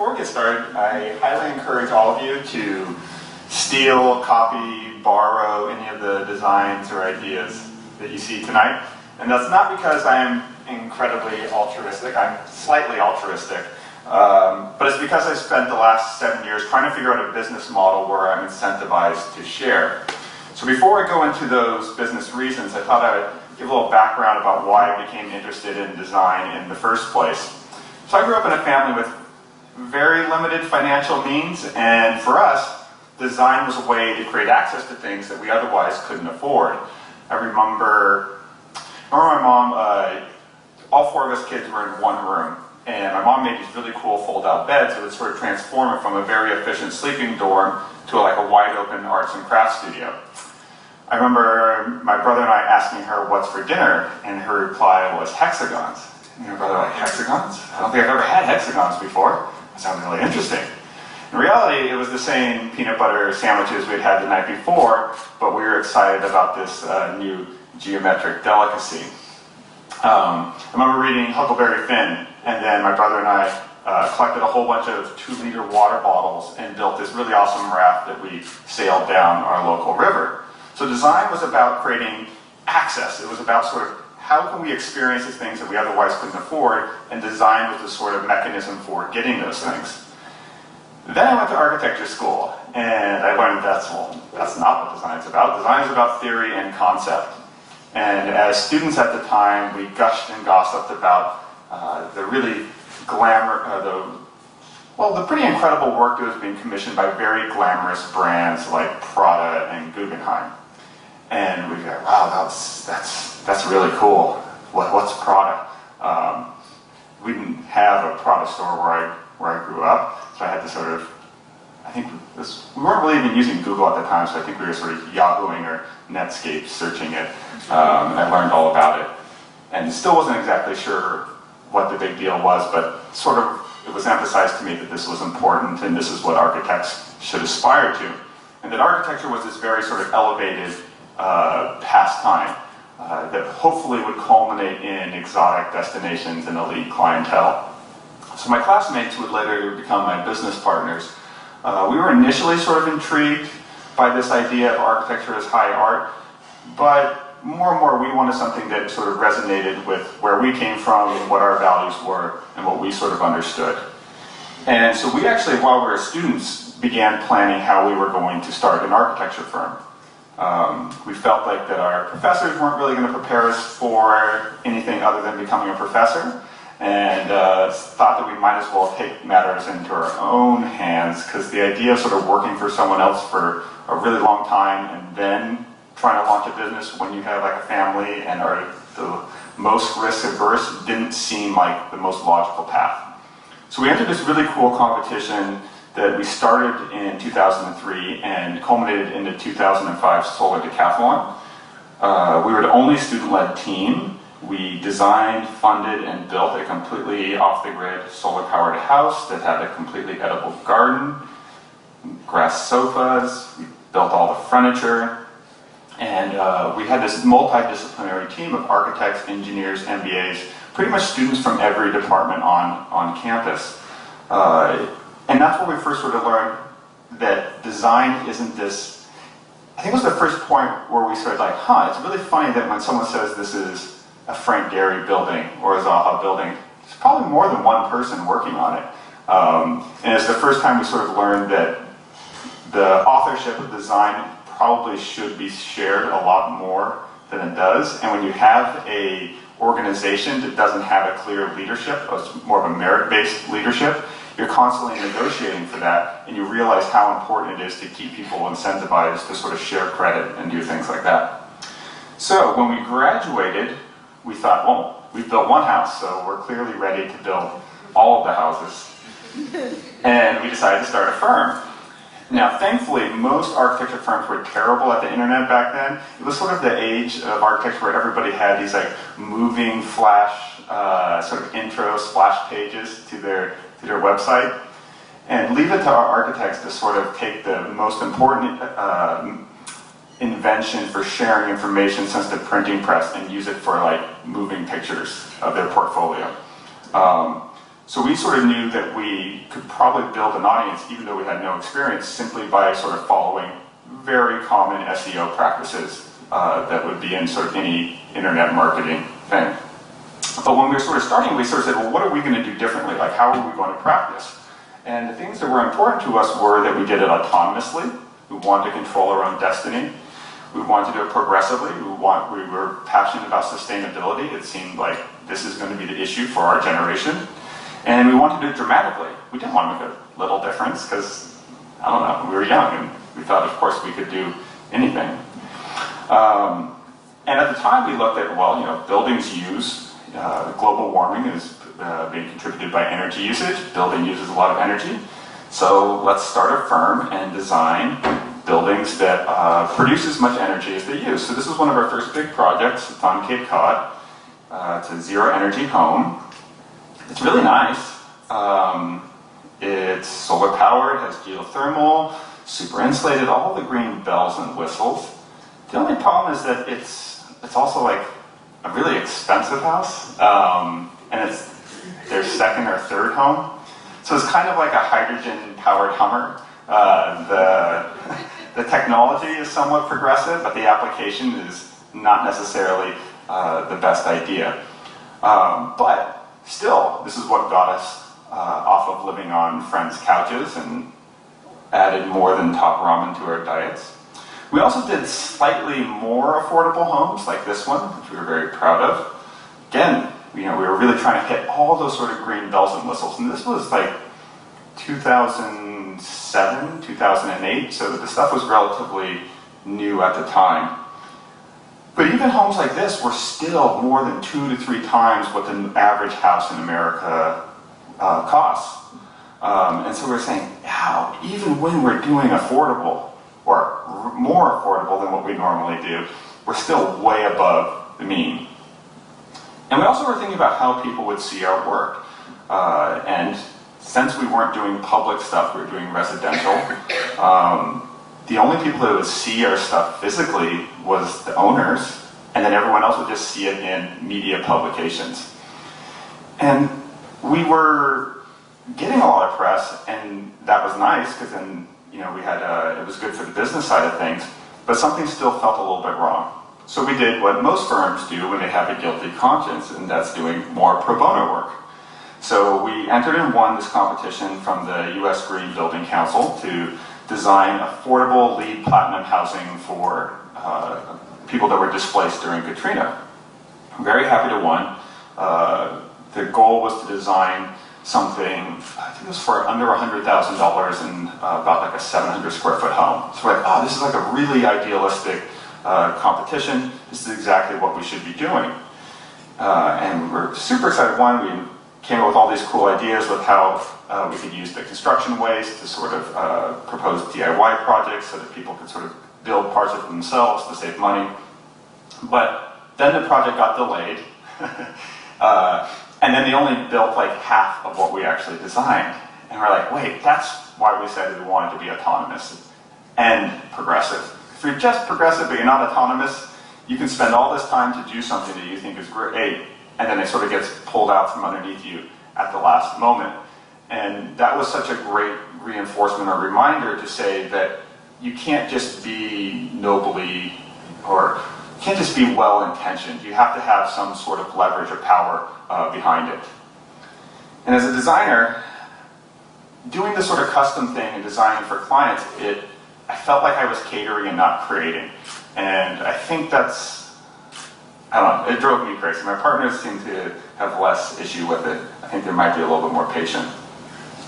before we get started, I highly encourage all of you to steal, copy, borrow any of the designs or ideas that you see tonight. And that's not because I'm incredibly altruistic. I'm slightly altruistic. But it's because I spent the last 7 years trying to figure out a business model where I'm incentivized to share. So before I go into those business reasons, I thought I would give a little background about why I became interested in design in the first place. So I grew up in a family with very limited financial means, and for us, design was a way to create access to things that we otherwise couldn't afford. I remember my mom, all four of us kids were in one room, and my mom made these really cool fold-out beds that would sort of transform it from a very efficient sleeping dorm to like a wide-open arts and crafts studio. I remember my brother and I asking her what's for dinner, and her reply was hexagons. And my brother was like, hexagons? I don't think I've ever had hexagons before. That sounds really interesting. In reality, it was the same peanut butter sandwiches we'd had the night before, but we were excited about this new geometric delicacy. I remember reading Huckleberry Finn, and then my brother and I collected a whole bunch of 2-liter water bottles and built this really awesome raft that we sailed down our local river. So design was about creating access. It was about sort of how can we experience the things that we otherwise couldn't afford, and design was the sort of mechanism for getting those things. Then I went to architecture school, and I learned that's not what design is about. Design is about theory and concept. And as students at the time, we gushed and gossiped about the really the pretty incredible work that was being commissioned by very glamorous brands like Prada and Guggenheim. And we go, wow, that's really cool. What's Prada? We didn't have a Prada store where I grew up, so I had to sort of, we weren't really even using Google at the time, so I think we were sort of Yahooing or Netscape searching it, and I learned all about it. And still wasn't exactly sure what the big deal was, but sort of it was emphasized to me that this was important and this is what architects should aspire to. And that architecture was this very sort of elevated pastime that hopefully would culminate in exotic destinations and elite clientele. So my classmates would later become my business partners. We were initially sort of intrigued by this idea of architecture as high art, but more and more we wanted something that sort of resonated with where we came from, what our values were, and what we sort of understood. And so we actually, while we were students, began planning how we were going to start an architecture firm. We felt like that our professors weren't really going to prepare us for anything other than becoming a professor, and thought that we might as well take matters into our own hands, because the idea of sort of working for someone else for a really long time and then trying to launch a business when you have like a family and are the most risk averse didn't seem like the most logical path. So we entered this really cool competition that we started in 2003 and culminated in the 2005 Solar Decathlon. We were the only student-led team. We designed, funded, and built a completely off-the-grid solar-powered house that had a completely edible garden, grass sofas, we built all the furniture, and we had this multidisciplinary team of architects, engineers, MBAs, pretty much students from every department on campus. And that's where we first sort of learned that design isn't this, I think it was the first point where we started like, it's really funny that when someone says this is a Frank Gehry building or a Zaha building, there's probably more than one person working on it. And it's the first time we sort of learned that the authorship of design probably should be shared a lot more than it does. And when you have a organization that doesn't have a clear leadership, it's more of a merit-based leadership, you're constantly negotiating for that, and you realize how important it is to keep people incentivized to sort of share credit and do things like that. So when we graduated, we thought, well, we've built one house, so we're clearly ready to build all of the houses. And we decided to start a firm. Now, thankfully, most architecture firms were terrible at the internet back then. It was sort of the age of architecture where everybody had these like moving flash sort of intro splash pages to their website. And leave it to our architects to sort of take the most important invention for sharing information since the printing press and use it for like moving pictures of their portfolio. So we sort of knew that we could probably build an audience, even though we had no experience, simply by sort of following very common SEO practices that would be in sort of any internet marketing thing. But when we were sort of starting, we sort of said, well, what are we going to do differently? Like, how are we going to practice? And the things that were important to us were that we did it autonomously. We wanted to control our own destiny. We wanted to do it progressively. We were passionate about sustainability. It seemed like this is going to be the issue for our generation. And we wanted to do it dramatically. We didn't want to make a little difference because, I don't know, we were young and we thought, of course, we could do anything. And at the time, we looked at, well, you know, buildings use, global warming is being contributed by energy usage. Building uses a lot of energy. So let's start a firm and design buildings that produce as much energy as they use. So this was one of our first big projects. It's on Cape Cod. It's a zero energy home. It's really nice. It's solar powered, has geothermal, super insulated, all the green bells and whistles. The only problem is that it's also like a really expensive house, and it's their second or third home. So it's kind of like a hydrogen-powered Hummer. The technology is somewhat progressive, but the application is not necessarily the best idea. But still, this is what got us off of living on friends' couches and added more than top ramen to our diets. We also did slightly more affordable homes, like this one, which we were very proud of. Again, you know, we were really trying to hit all those sort of green bells and whistles, and this was like 2007, 2008, so the stuff was relatively new at the time. But even homes like this were still more than 2 to 3 times what the average house in America costs. And so we're saying, wow, even when we're doing affordable, or more affordable than what we normally do, we're still way above the mean. And we also were thinking about how people would see our work. And since we weren't doing public stuff, we were doing residential, the only people that would see our stuff physically was the owners, and then everyone else would just see it in media publications. And we were getting a lot of press, and that was nice, because then, you know, we had it was good for the business side of things, but something still felt a little bit wrong. So we did what most firms do when they have a guilty conscience, and that's doing more pro bono work. So we entered and won this competition from the U.S. Green Building Council to design affordable LEED Platinum housing for people that were displaced during Katrina. I'm very happy to win. The goal was to design something, I think it was for under $100,000 and about like a 700 square foot home. So we're like, oh, this is like a really idealistic competition. This is exactly what we should be doing. And we were super excited. One, we came up with all these cool ideas with how we could use the construction waste to sort of propose DIY projects so that people could sort of build parts of it themselves to save money. But then the project got delayed. And then they only built like half of what we actually designed. And we're like, wait, that's why we said we wanted to be autonomous and progressive. If you're just progressive but you're not autonomous, you can spend all this time to do something that you think is great, and then it sort of gets pulled out from underneath you at the last moment. And that was such a great reinforcement or reminder to say that you can't just be nobly, or you can't just be well-intentioned. You have to have some sort of leverage or power behind it. And as a designer, doing this sort of custom thing and designing for clients, I felt like I was catering and not creating. And I think that's, I don't know, it drove me crazy. My partners seem to have less issue with it. I think they might be a little bit more patient.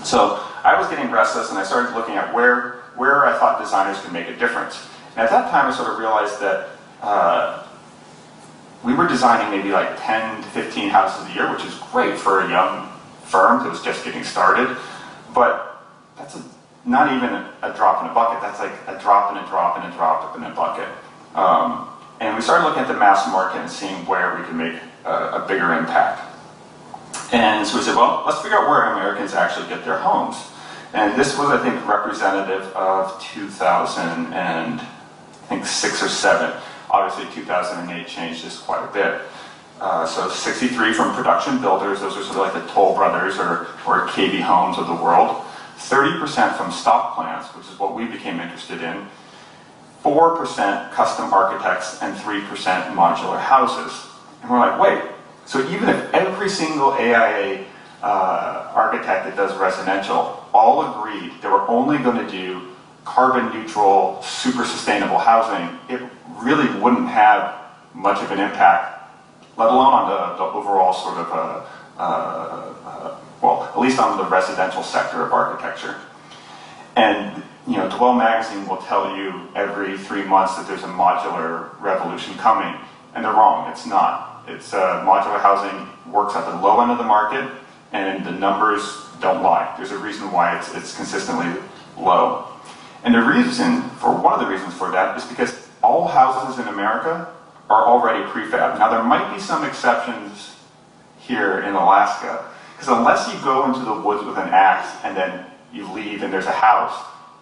So I was getting restless, and I started looking at where I thought designers could make a difference. And at that time, I sort of realized that we were designing maybe like 10 to 15 houses a year, which is great for a young firm that was just getting started. But that's not even a drop in a bucket. That's like a drop and a drop and a drop in a bucket. And we started looking at the mass market and seeing where we could make a bigger impact. And so we said, well, let's figure out where Americans actually get their homes. And this was, I think, representative of 2006 or 7. Obviously, 2008 changed this quite a bit. So 63 from production builders, those are sort of like the Toll Brothers or KB Homes of the world. 30% from stock plants, which is what we became interested in. 4% custom architects and 3% modular houses. And we're like, wait, so even if every single AIA architect that does residential all agreed they were only going to do carbon neutral, super sustainable housing, it really wouldn't have much of an impact, let alone on the overall sort of, well, at least on the residential sector of architecture. And you know, Dwell magazine will tell you every 3 months that there's a modular revolution coming, and they're wrong. It's not. It's modular housing works at the low end of the market, and the numbers don't lie. There's a reason why it's consistently low. And one of the reasons for that is because all houses in America are already prefab. Now there might be some exceptions here in Alaska, because unless you go into the woods with an axe and then you leave and there's a house,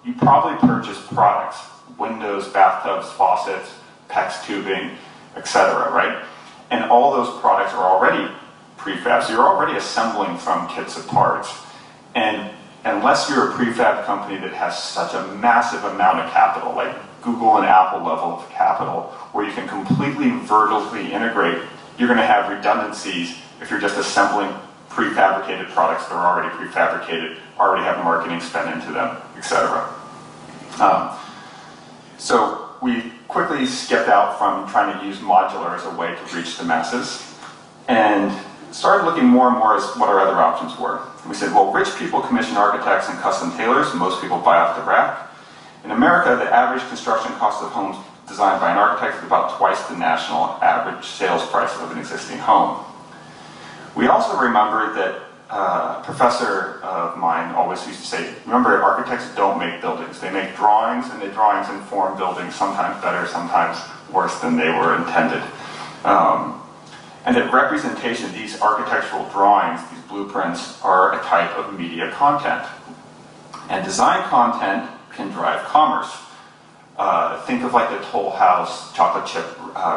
you probably purchase products, windows, bathtubs, faucets, PEX tubing, etc., right? And all those products are already prefab, so you're already assembling from kits of parts. And unless you're a prefab company that has such a massive amount of capital, like Google and Apple level of capital, where you can completely vertically integrate, you're going to have redundancies if you're just assembling prefabricated products that are already prefabricated, already have marketing spent into them, etc. So we quickly skipped out from trying to use modular as a way to reach the masses and started looking more and more as what our other options were. We said, well, rich people commission architects and custom tailors. Most people buy off the rack. In America, the average construction cost of homes designed by an architect is about twice the national average sales price of an existing home. We also remembered that a professor of mine always used to say, remember, architects don't make buildings. They make drawings, and the drawings inform buildings, sometimes better, sometimes worse than they were intended. And that representation, these architectural drawings, these blueprints, are a type of media content. And design content can drive commerce. Think of like the Toll House chocolate chip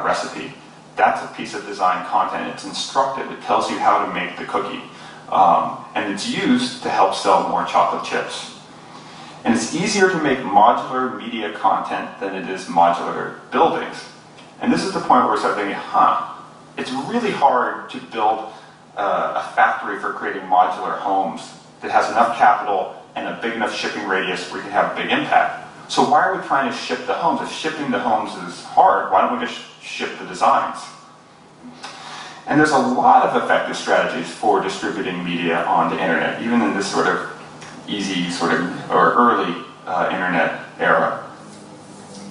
recipe. That's a piece of design content. It's instructive. It tells you how to make the cookie. And it's used to help sell more chocolate chips. And it's easier to make modular media content than it is modular buildings. And this is the point where we start thinking, it's really hard to build a factory for creating modular homes that has enough capital and a big enough shipping radius where you can have a big impact. So why are we trying to ship the homes? If shipping the homes is hard, why don't we just ship the designs? And there's a lot of effective strategies for distributing media on the internet, even in this sort of easy or early internet era.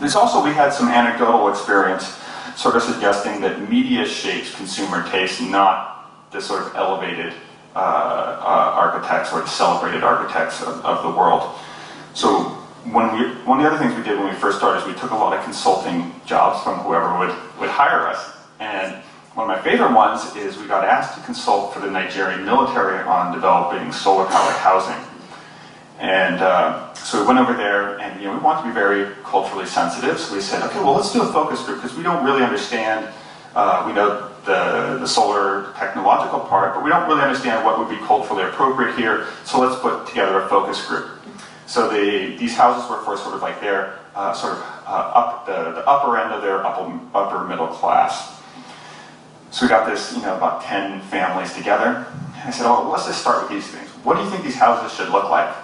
There's also, we had some anecdotal experience sort of suggesting that media shapes consumer taste, not the sort of elevated architects or the celebrated architects of the world. So one of the other things we did when we first started is we took a lot of consulting jobs from whoever would hire us. And one of my favorite ones is we got asked to consult for the Nigerian military on developing solar-powered housing. And so we went over there, and we wanted to be very culturally sensitive. So we said, okay, well, let's do a focus group because we don't really understand. We know the solar technological part, but we don't really understand what would be culturally appropriate here. So let's put together a focus group. So these houses were for sort of like their the upper end of their upper middle class. So we got this, about 10 families together. And I said, oh, let's just start with these things. What do you think these houses should look like?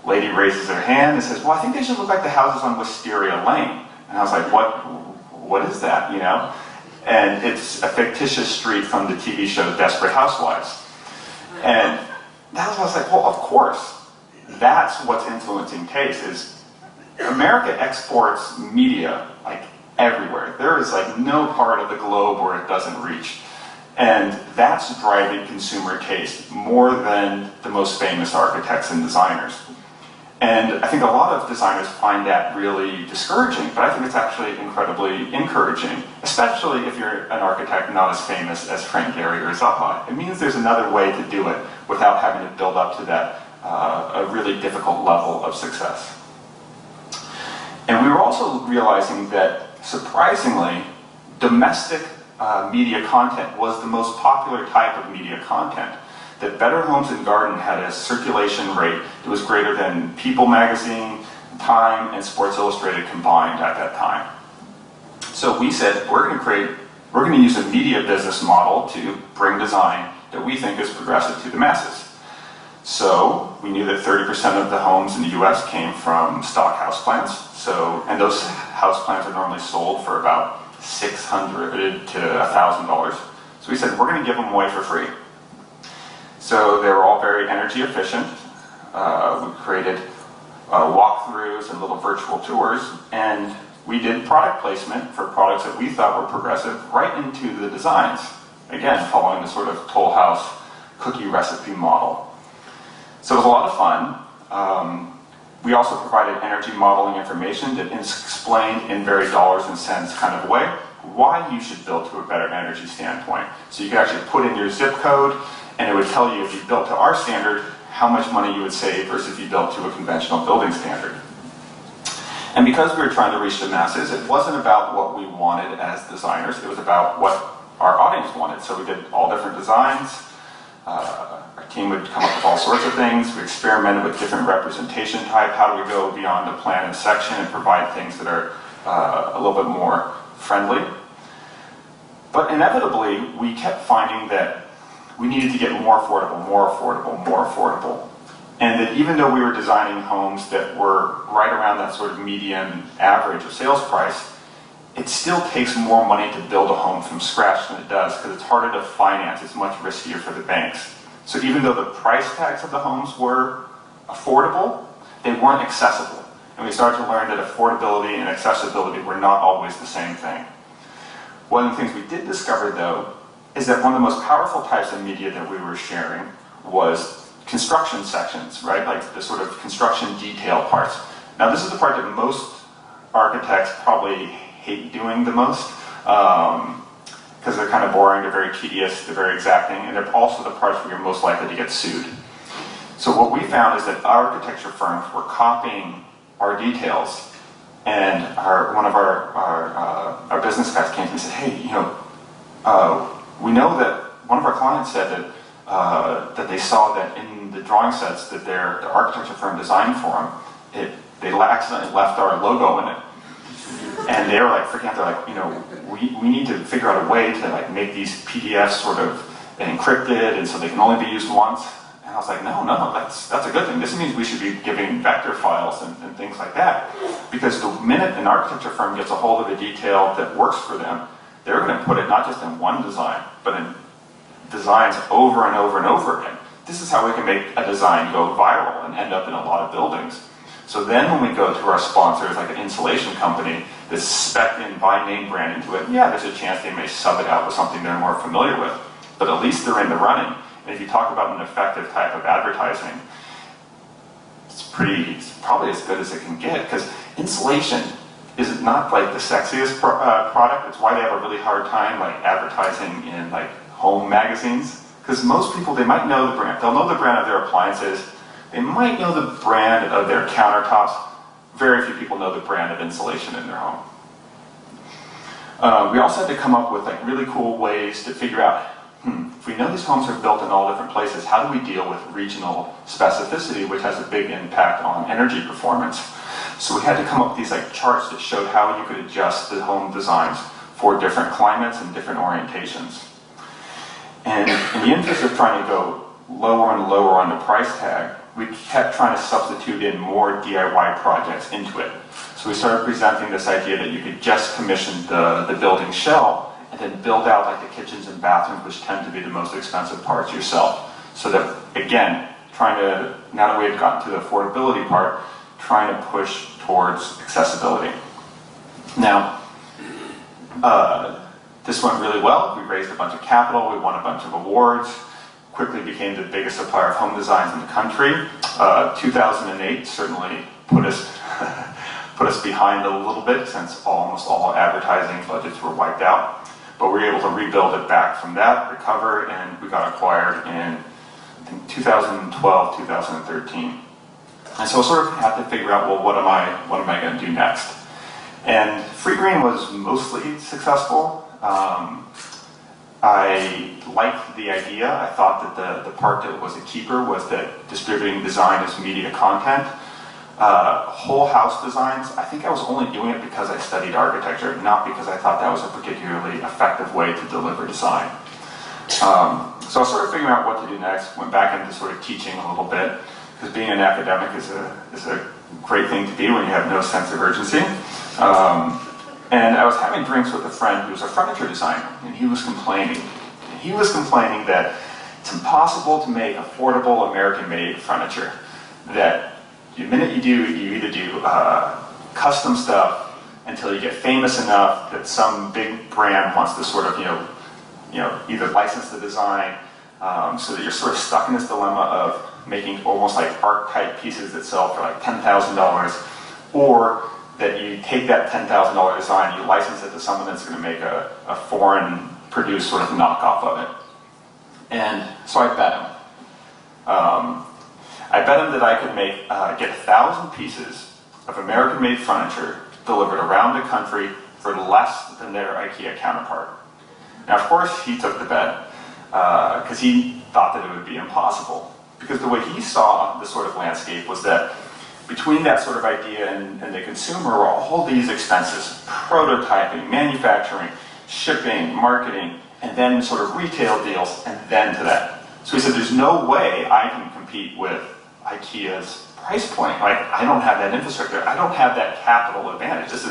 Lady raises her hand and says, well, I think they should look like the houses on Wisteria Lane. And I was like, what is that, And it's a fictitious street from the TV show Desperate Housewives. And that's why I was like, well, of course. That's what's influencing taste, is America exports media like everywhere. There is like no part of the globe where it doesn't reach. And that's driving consumer taste more than the most famous architects and designers. And I think a lot of designers find that really discouraging, but I think it's actually incredibly encouraging, especially if you're an architect not as famous as Frank Gehry or Zaha. It means there's another way to do it without having to build up to that a really difficult level of success. And we were also realizing that, surprisingly, domestic media content was the most popular type of media content. That Better Homes and Garden had a circulation rate that was greater than People magazine, Time, and Sports Illustrated combined at that time. So we said, we're going to use a media business model to bring design that we think is progressive to the masses. So we knew that 30% of the homes in the US came from stock houseplants. And those houseplants are normally sold for about $600 to $1,000. So we said, we're going to give them away for free. So they were all very energy efficient. We created walkthroughs and little virtual tours, and we did product placement for products that we thought were progressive right into the designs. Again, following the sort of Toll House cookie recipe model. So it was a lot of fun. We also provided energy modeling information that explained in very dollars and cents kind of way why you should build to a better energy standpoint. So you could actually put in your zip code, and it would tell you if you built to our standard, how much money you would save versus if you built to a conventional building standard. And because we were trying to reach the masses, it wasn't about what we wanted as designers, it was about what our audience wanted. So we did all different designs. Our team would come up with all sorts of things. We experimented with different representation type. How do we go beyond the plan and section and provide things that are a little bit more friendly? But inevitably, we kept finding that we needed to get more affordable, more affordable, more affordable. And that even though we were designing homes that were right around that sort of median average of sales price, it still takes more money to build a home from scratch than it does because it's harder to finance, it's much riskier for the banks. So even though the price tags of the homes were affordable, they weren't accessible. And we started to learn that affordability and accessibility were not always the same thing. One of the things we did discover, though, is that one of the most powerful types of media that we were sharing was construction sections, right? Like the sort of construction detail parts. Now this is the part that most architects probably hate doing the most because they're kind of boring, they're very tedious, they're very exacting, and they're also the parts where you're most likely to get sued. So what we found is that architecture firms were copying our details, and one of our business guys came to me and said, hey, we know that one of our clients said that they saw that in the drawing sets that the architecture firm designed for them, they accidentally left our logo in it. And they were like freaking out. They're like, we need to figure out a way to like make these PDFs sort of encrypted, and so they can only be used once. And I was like, no, that's a good thing. This means we should be giving vector files and things like that. Because the minute an architecture firm gets a hold of a detail that works for them, they're going to put it not just in one design, but in designs over and over and over again. This is how we can make a design go viral and end up in a lot of buildings. So then when we go to our sponsors, like an insulation company, that's spec'd in by name brand into it, yeah, there's a chance they may sub it out with something they're more familiar with. But at least they're in the running. And if you talk about an effective type of advertising, it's probably as good as it can get, because insulation is not like the sexiest product. It's why they have a really hard time like advertising in like home magazines. Because most people, they might know the brand. They'll know the brand of their appliances. They might know the brand of their countertops. Very few people know the brand of insulation in their home. We also had to come up with like really cool ways to figure out, if we know these homes are built in all different places, how do we deal with regional specificity, which has a big impact on energy performance? So we had to come up with these like charts that showed how you could adjust the home designs for different climates and different orientations. And in the interest of trying to go lower and lower on the price tag, we kept trying to substitute in more DIY projects into it. So we started presenting this idea that you could just commission the building shell and then build out like the kitchens and bathrooms, which tend to be the most expensive parts yourself. So that, again, now that we had gotten to the affordability part, trying to push towards accessibility. Now, this went really well. We raised a bunch of capital, we won a bunch of awards, quickly became the biggest supplier of home designs in the country. 2008 certainly put us behind a little bit, since almost all advertising budgets were wiped out. But we were able to rebuild it back from that, recover, and we got acquired in, I think, 2012, 2013. And so I sort of had to figure out, well, what am I going to do next? And FreeGreen was mostly successful. I liked the idea. I thought that the part that was a keeper was that distributing design as media content. Whole house designs, I think I was only doing it because I studied architecture, not because I thought that was a particularly effective way to deliver design. So I was sort of figuring out what to do next, went back into sort of teaching a little bit, because being an academic is a great thing to be when you have no sense of urgency. And I was having drinks with a friend who was a furniture designer, and he was complaining. He was complaining that it's impossible to make affordable American-made furniture. That the minute you do, you either do custom stuff until you get famous enough that some big brand wants to sort of, either license the design, so that you're sort of stuck in this dilemma of making almost like art-type pieces that sell for like $10,000, or that you take that $10,000 design, you license it to someone that's going to make a foreign-produced sort of knockoff of it. And so I bet him. I bet him that I could get 1,000 pieces of American-made furniture delivered around the country for less than their IKEA counterpart. Now, of course, he took the bet because he thought that it would be impossible. Because the way he saw the sort of landscape was that between that sort of idea and the consumer were all these expenses: prototyping, manufacturing, shipping, marketing, and then sort of retail deals, and then to that. So he said, there's no way I can compete with IKEA's price point. Like, I don't have that infrastructure. I don't have that capital advantage. This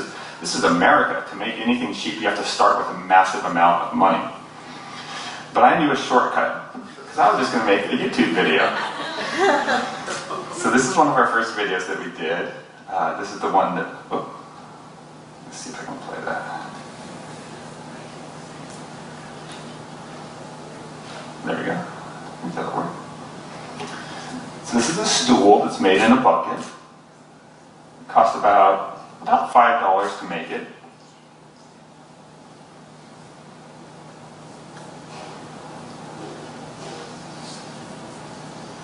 is America. To make anything cheap, you have to start with a massive amount of money. But I knew a shortcut, because I was just going to make a YouTube video. So this is one of our first videos that we did. This is the one that, let's see if I can play that. There we go. I think that'll work. So this is a stool that's made in a bucket. It cost about $5 to make it.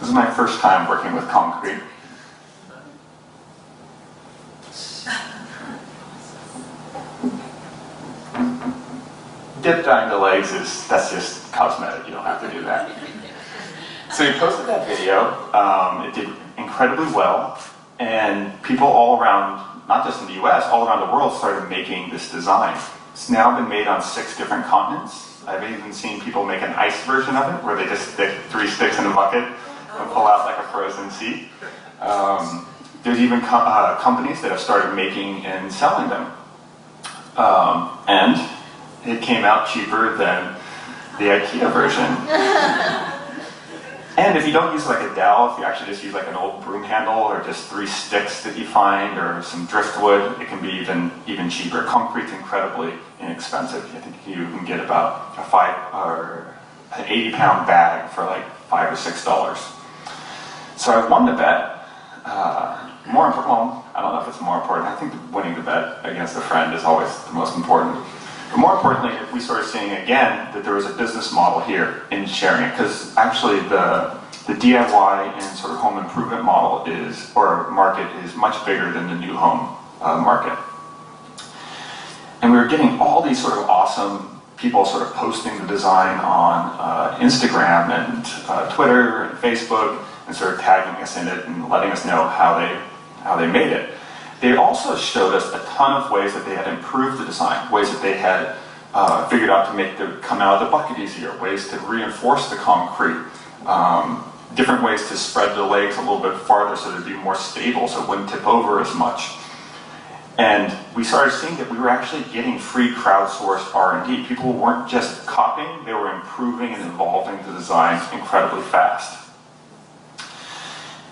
This is my first time working with concrete. Dip dyeing the legs that's just cosmetic. You don't have to do that. So we posted that video. It did incredibly well, and people all around, not just in the US, all around the world started making this design. It's now been made on 6 different continents. I've even seen people make an ice version of it, where they just stick 3 sticks in a bucket and pull out like a frozen seat. There's even companies that have started making and selling them. And it came out cheaper than the IKEA version. And if you don't use like a dowel, if you actually just use like an old broom handle or just 3 sticks that you find or some driftwood, it can be even cheaper. Concrete's incredibly inexpensive. I think you can get about an 80-pound bag for like $5 or $6. So I won the bet. More important, well, I don't know if it's more important. I think winning the bet against a friend is always the most important. But more importantly, we started seeing again that there was a business model here in sharing it, because actually the DIY and sort of home improvement model market is much bigger than the new home market. And we were getting all these sort of awesome people sort of posting the design on Instagram and Twitter and Facebook, and sort of tagging us in it and letting us know how they made it. They also showed us a ton of ways that they had improved the design, ways that they had figured out to make the come out of the bucket easier, ways to reinforce the concrete, different ways to spread the legs a little bit farther so they'd be more stable so it wouldn't tip over as much. And we started seeing that we were actually getting free crowdsourced R&D. People weren't just copying, they were improving and evolving the designs incredibly fast.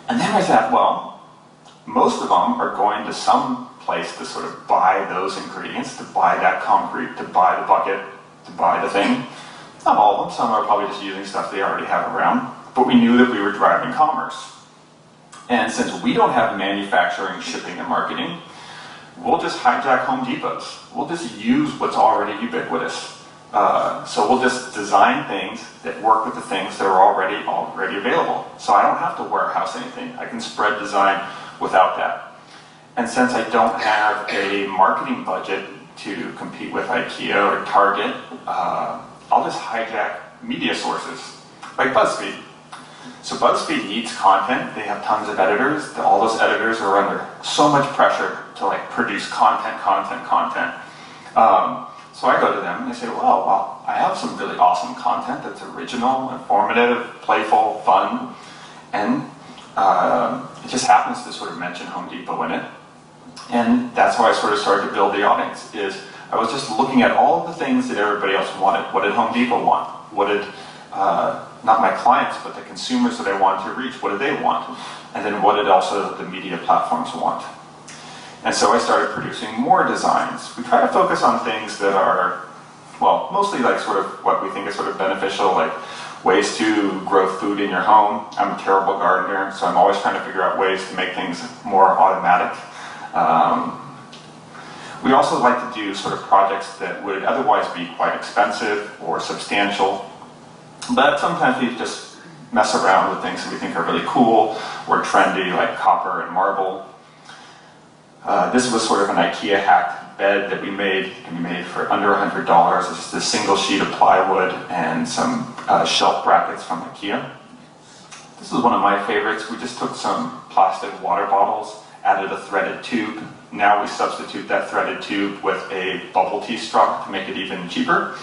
And then I thought, well, most of them are going to some place to sort of buy those ingredients, to buy that concrete, to buy the bucket, to buy the thing. Not all of them, some are probably just using stuff they already have around, but we knew that we were driving commerce. And since we don't have manufacturing, shipping, and marketing, we'll just hijack Home Depots. We'll just use what's already ubiquitous. So we'll just design things that work with the things that are already available. So I don't have to warehouse anything. I can spread design without that. And since I don't have a marketing budget to compete with IKEA or Target, I'll just hijack media sources, like BuzzFeed. So BuzzFeed needs content. They have tons of editors. All those editors are under so much pressure to like produce content. So I go to them and I say, well, I have some really awesome content that's original, informative, playful, fun, and it just happens to sort of mention Home Depot in it. And that's how I sort of started to build the audience, is I was just looking at all of the things that everybody else wanted. What did Home Depot want? What did, not my clients, but the consumers that I wanted to reach, what did they want? And then what did also the media platforms want? And so I started producing more designs. We try to focus on things that are, well, mostly like sort of what we think is sort of beneficial, like ways to grow food in your home. I'm a terrible gardener, so I'm always trying to figure out ways to make things more automatic. We also like to do sort of projects that would otherwise be quite expensive or substantial, but sometimes we just mess around with things that we think are really cool or trendy, like copper and marble. This was sort of an IKEA Hack Bed that we made. It can be made for under $100. It's just a single sheet of plywood and some shelf brackets from IKEA. This is one of my favorites. We just took some plastic water bottles, added a threaded tube. Now we substitute that threaded tube with a bubble tea straw to make it even cheaper.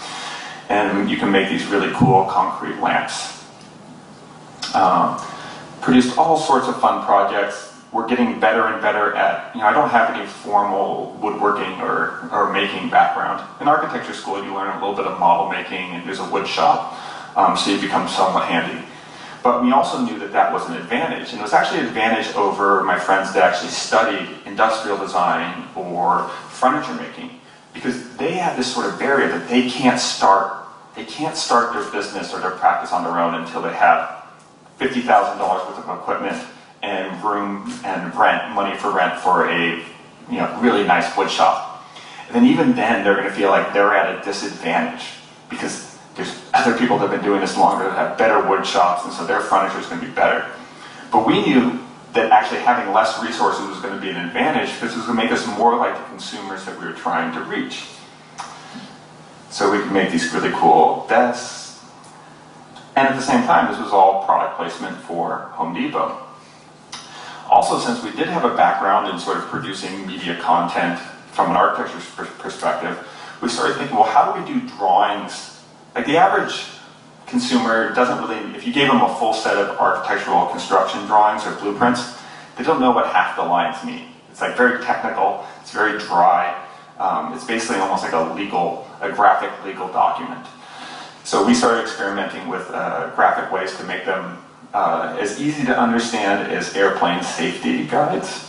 And you can make these really cool concrete lamps. Produced all sorts of fun projects. We're getting better and better at, I don't have any formal woodworking or making background. In architecture school, you learn a little bit of model making, and there's a wood shop, so you become somewhat handy. But we also knew that that was an advantage, and it was actually an advantage over my friends that actually studied industrial design or furniture making, because they have this sort of barrier that they can't start their business or their practice on their own until they have $50,000 worth of equipment and room and money for rent for a really nice wood shop. And then even then, they're going to feel like they're at a disadvantage because there's other people that have been doing this longer that have better wood shops, and so their furniture is going to be better. But we knew that actually having less resources was going to be an advantage because it was going to make us more like the consumers that we were trying to reach. So we could make these really cool desks. And at the same time, this was all product placement for Home Depot. Also, since we did have a background in sort of producing media content from an architecture perspective, we started thinking, well, how do we do drawings? Like the average consumer doesn't really, if you gave them a full set of architectural construction drawings or blueprints, they don't know what half the lines mean. It's like very technical, it's very dry. It's basically almost like a graphic legal document. So we started experimenting with graphic ways to make them as easy to understand as airplane safety guides.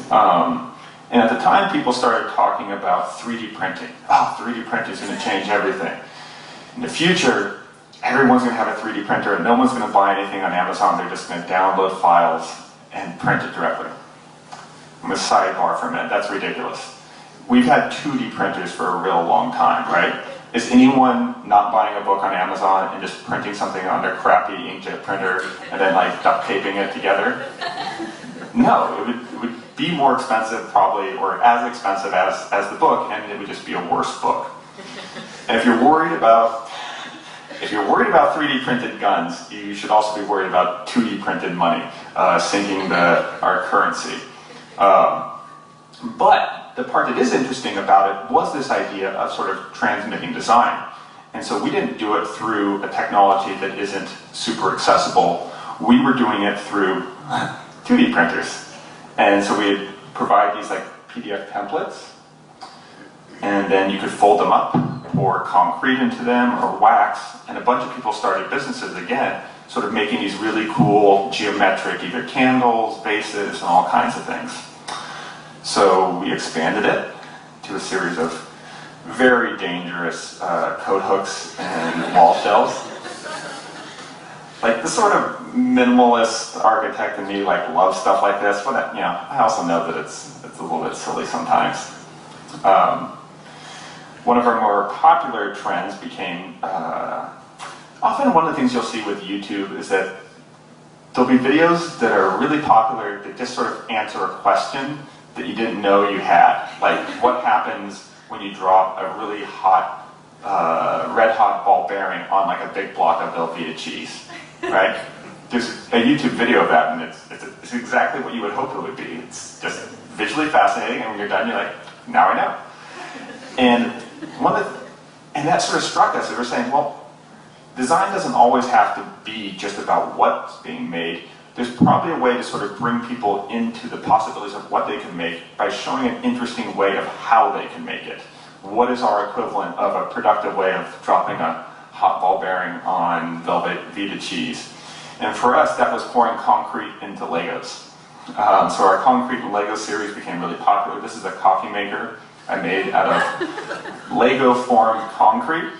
And at the time, people started talking about 3D printing. Oh, 3D printing is going to change everything. In the future, everyone's going to have a 3D printer and no one's going to buy anything on Amazon. They're just going to download files and print it directly. I'm going to sidebar for a minute. That's ridiculous. We've had 2D printers for a real long time, right? Is anyone not buying a book on Amazon and just printing something on their crappy inkjet printer and then like duct taping it together? No, it would be more expensive probably, or as expensive as the book, and it would just be a worse book. And if you're worried about 3D printed guns, you should also be worried about 2D printed money sinking our currency. But the part that is interesting about it was this idea of sort of transmitting design. And so we didn't do it through a technology that isn't super accessible. We were doing it through 2D printers. And so we'd provide these like PDF templates, and then you could fold them up, pour concrete into them, or wax, and a bunch of people started businesses again, sort of making these really cool geometric, either candles, vases, and all kinds of things. So we expanded it to a series of very dangerous coat hooks and wall shelves. Like the sort of minimalist architect in me loves stuff like this, but I also know that it's a little bit silly sometimes. One of our more popular trends became, often one of the things you'll see with YouTube is that there'll be videos that are really popular that just sort of answer a question that you didn't know you had. Like, what happens when you drop a really hot, red hot ball bearing on like a big block of Velveeta cheese, right? There's a YouTube video of that, and it's exactly what you would hope it would be. It's just visually fascinating, and when you're done, you're like, now I know. And and that sort of struck us. We were saying, well, design doesn't always have to be just about what's being made. There's probably a way to sort of bring people into the possibilities of what they can make by showing an interesting way of how they can make it. What is our equivalent of a productive way of dropping a hot ball bearing on Velveeta cheese? And for us, that was pouring concrete into Legos. So our concrete and Lego series became really popular. This is a coffee maker I made out of Lego-formed concrete.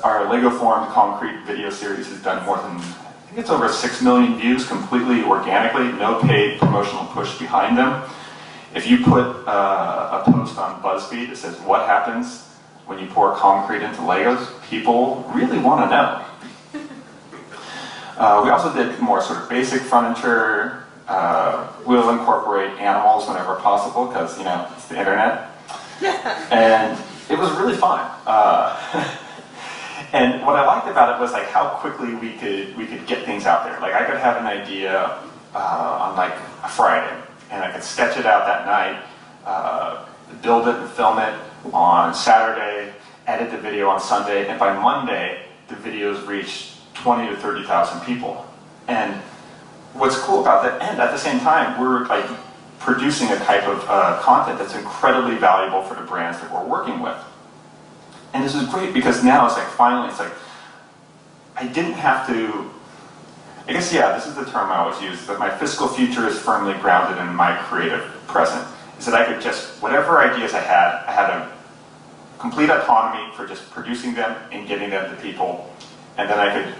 Our Lego-formed concrete video series has done more than, I think it's over 6 million views completely organically, no paid promotional push behind them. If you put a post on BuzzFeed that says, what happens when you pour concrete into Legos, people really want to know. We also did more sort of basic furniture. We'll incorporate animals whenever possible because, you know, it's the internet. And it was really fun. And what I liked about it was like how quickly we could get things out there. Like I could have an idea on like a Friday, and I could sketch it out that night, build it and film it on Saturday, edit the video on Sunday, and by Monday the videos reached 20 to 30,000 people. And what's cool about that, and at the same time, we're like producing a type of content that's incredibly valuable for the brands that we're working with. And this is great because now it's like finally, it's like, I didn't have to, I guess, yeah, this is the term I always use, that my fiscal future is firmly grounded in my creative present. Is that I could just, whatever ideas I had a complete autonomy for just producing them and getting them to people. And then I could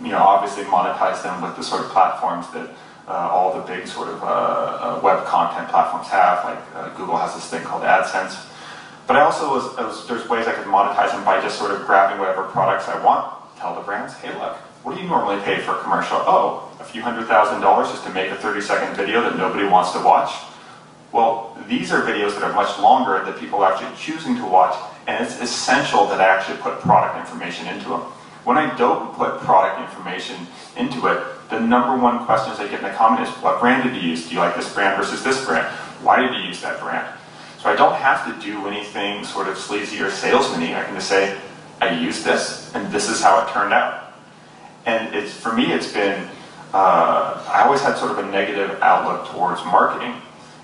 you know, obviously monetize them with the sort of platforms that all the big sort of web content platforms have. Like Google has this thing called AdSense. But I also there's ways I could monetize them by just sort of grabbing whatever products I want, tell the brands, hey look, what do you normally pay for a commercial? Oh, a few $100,000 just to make a 30-second video that nobody wants to watch? Well, these are videos that are much longer that people are actually choosing to watch, and it's essential that I actually put product information into them. When I don't put product information into it, the number one questions I get in the comment is, what brand did you use? Do you like this brand versus this brand? Why did you use that brand? So I don't have to do anything sort of sleazy or salesman-y. I can just say, I used this, and this is how it turned out. And for me, it's been, I always had sort of a negative outlook towards marketing.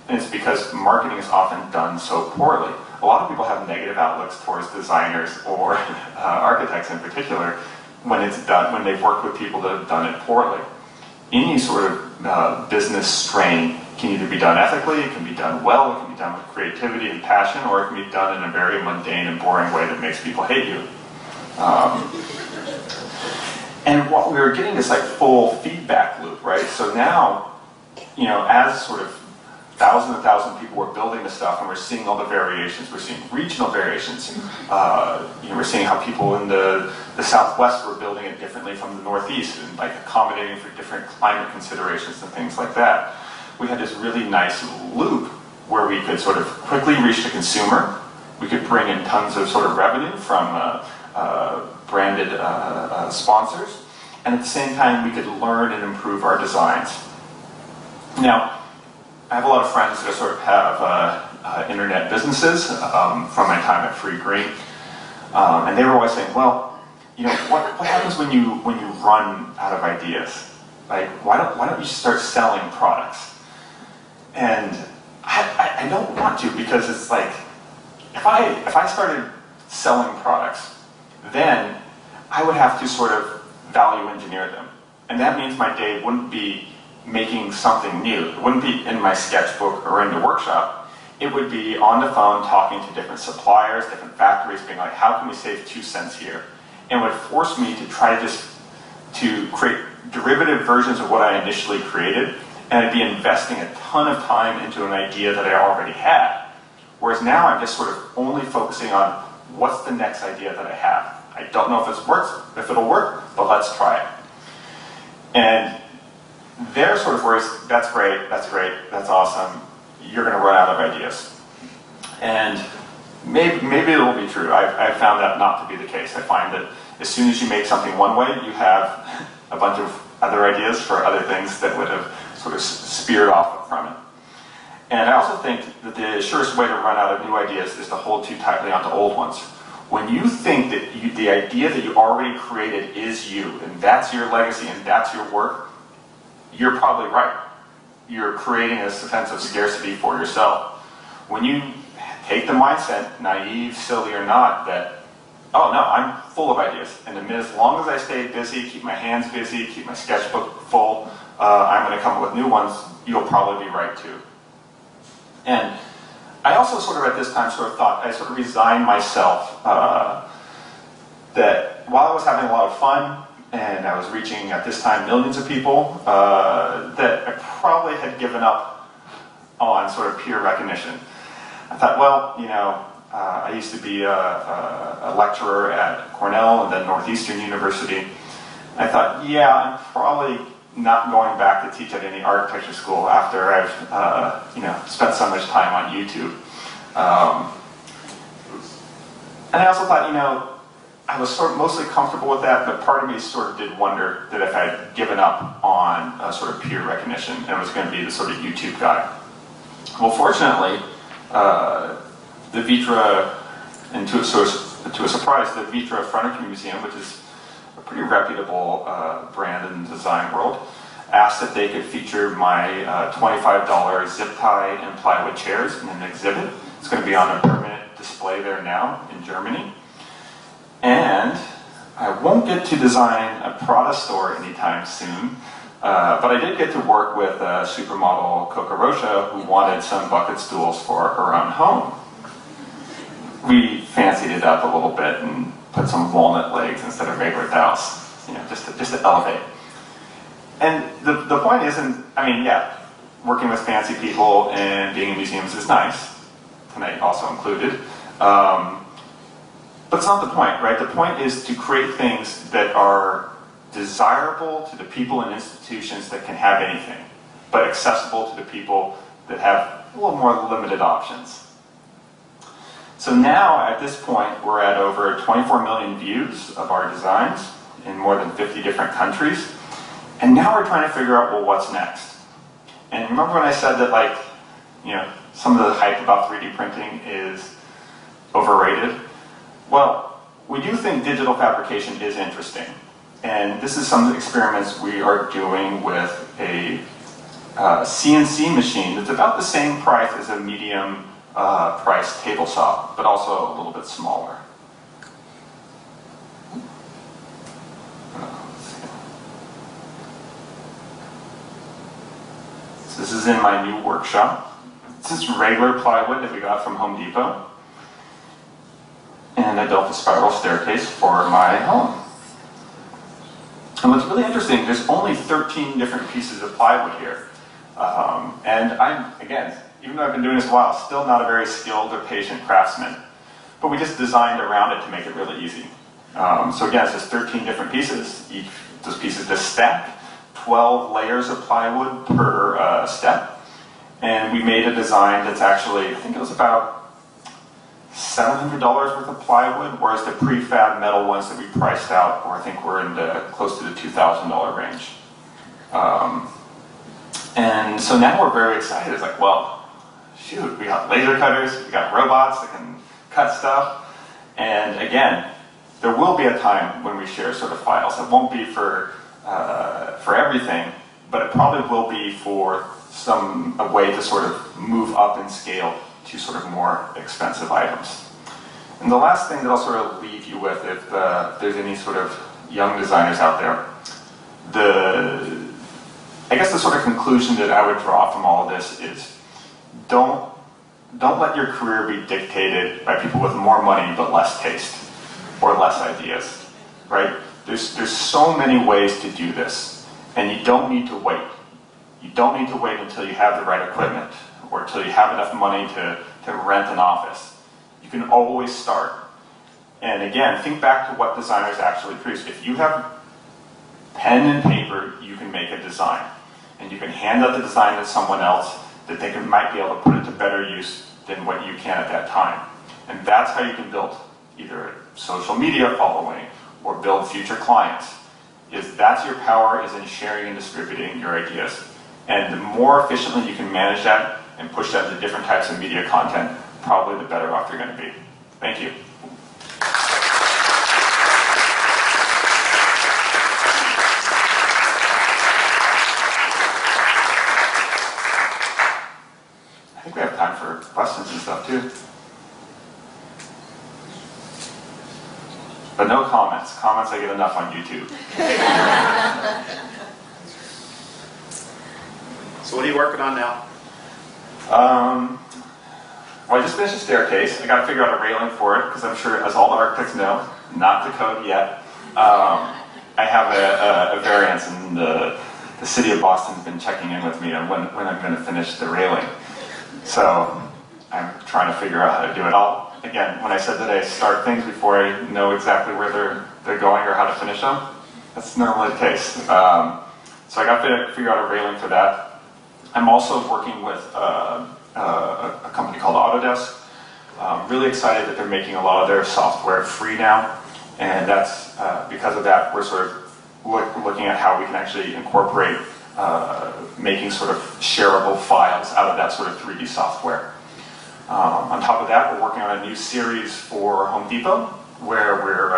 And it's because marketing is often done so poorly. A lot of people have negative outlooks towards designers or architects in particular when they've worked with people that have done it poorly. Any sort of business strain can either be done ethically, it can be done well, it can be done with creativity and passion, or it can be done in a very mundane and boring way that makes people hate you. And what we were getting this like full feedback loop, right? So now, you know, as sort of thousands and thousands of people were building the stuff, and we're seeing all the variations. We're seeing regional variations. You know, we're seeing how people in the Southwest were building it differently from the Northeast, and like accommodating for different climate considerations and things like that. We had this really nice loop where we could sort of quickly reach the consumer. We could bring in tons of sort of revenue from branded sponsors, and at the same time, we could learn and improve our designs. Now, I have a lot of friends that sort of have internet businesses from my time at FreeGreen, and they were always saying, "Well, you know, what happens when you run out of ideas? Like, why don't you start selling products?" And I don't want to, because it's like if I started selling products, then I would have to sort of value engineer them, and that means my day wouldn't be making something new. It wouldn't be in my sketchbook or in the workshop. It would be on the phone talking to different suppliers, different factories, being like, how can we save 2 cents here? And would force me to try to create derivative versions of what I initially created, and I'd be investing a ton of time into an idea that I already had. Whereas now I'm just sort of only focusing on what's the next idea that I have. I don't know if it'll work, but let's try it. And their sort of words, that's great, that's awesome, you're going to run out of ideas. And maybe it will be true. I've found that not to be the case. I find that as soon as you make something one way, you have a bunch of other ideas for other things that would have sort of speared off from it. And I also think that the surest way to run out of new ideas is to hold too tightly onto old ones. When you think that the idea that you already created is you, and that's your legacy, and that's your work, you're probably right. You're creating a sense of scarcity for yourself. When you take the mindset, naive, silly or not, that, oh no, I'm full of ideas, and as long as I stay busy, keep my hands busy, keep my sketchbook full, I'm going to come up with new ones, you'll probably be right too. And I also sort of at this time sort of thought, I sort of resigned myself that while I was having a lot of fun, and I was reaching at this time millions of people, that I probably had given up on sort of peer recognition. I thought, well, you know, I used to be a lecturer at Cornell and then Northeastern University. I thought, yeah, I'm probably not going back to teach at any architecture school after I've you know, spent so much time on YouTube. And I also thought, you know, I was sort of mostly comfortable with that, but part of me sort of did wonder that if I had given up on sort of peer recognition and was going to be the sort of YouTube guy. Well, fortunately, the Vitra, and to a surprise, the Vitra Furniture Museum, which is a pretty reputable brand in the design world, asked if they could feature my $25 zip tie and plywood chairs in an exhibit. It's going to be on a permanent display there now in Germany. And I won't get to design a Prada store anytime soon, but I did get to work with supermodel Coco Rocha, who wanted some bucket stools for her own home. We fancied it up a little bit and put some walnut legs instead of regular dowels, you know, just to elevate. And the point isn't, I mean, yeah, working with fancy people and being in museums is nice, tonight also included. But it's not the point, right? The point is to create things that are desirable to the people and institutions that can have anything, but accessible to the people that have a little more limited options. So now, at this point, we're at over 24 million views of our designs in more than 50 different countries. And now we're trying to figure out, well, what's next? And remember when I said that, like, you know, some of the hype about 3D printing is overrated? Well, we do think digital fabrication is interesting. And this is some experiments we are doing with a CNC machine that's about the same price as a medium price table saw, but also a little bit smaller. So this is in my new workshop. This is regular plywood that we got from Home Depot. And I built a spiral staircase for my home. And what's really interesting, there's only 13 different pieces of plywood here. And I'm, again, even though I've been doing this a while, still not a very skilled or patient craftsman. But we just designed around it to make it really easy. So again, it's just 13 different pieces. Each of those pieces just stack, 12 layers of plywood per step. And we made a design that's actually, I think it was about $700 worth of plywood, whereas the prefab metal ones that we priced out, or I think we're in the close to the $2,000 range. And so now we're very excited. It's like, well, shoot, we got laser cutters, we got robots that can cut stuff. And again, there will be a time when we share sort of files. It won't be for everything, but it probably will be for a way to sort of move up in scale to sort of more expensive items. And the last thing that I'll sort of leave you with, if there's any sort of young designers out there, I guess the sort of conclusion that I would draw from all of this is don't let your career be dictated by people with more money but less taste or less ideas, right? There's so many ways to do this, and you don't need to wait. You don't need to wait until you have the right equipment or until you have enough money to rent an office. You can always start. And again, think back to what designers actually produce. If you have pen and paper, you can make a design. And you can hand out the design to someone else that they might be able to put it to better use than what you can at that time. And that's how you can build either a social media following or build future clients. That's your power, is in sharing and distributing your ideas. And the more efficiently you can manage that and push that into different types of media content, probably the better off you're going to be. Thank you. I think we have time for questions and stuff too. But no comments. Comments I get enough on YouTube. So what are you working on now? Well, I just finished a staircase. I got to figure out a railing for it, because I'm sure, as all the architects know, not the code yet. I have a variance, and the city of Boston's been checking in with me on when I'm going to finish the railing. So I'm trying to figure out how to do it. Again, when I said that I start things before I know exactly where they're going or how to finish them, that's normally the case. So I got to figure out a railing for that. I'm also working with a company called Autodesk. Really excited that they're making a lot of their software free now, and that's because of that we're sort of looking at how we can actually incorporate making sort of shareable files out of that sort of 3D software. On top of that, we're working on a new series for Home Depot, where we're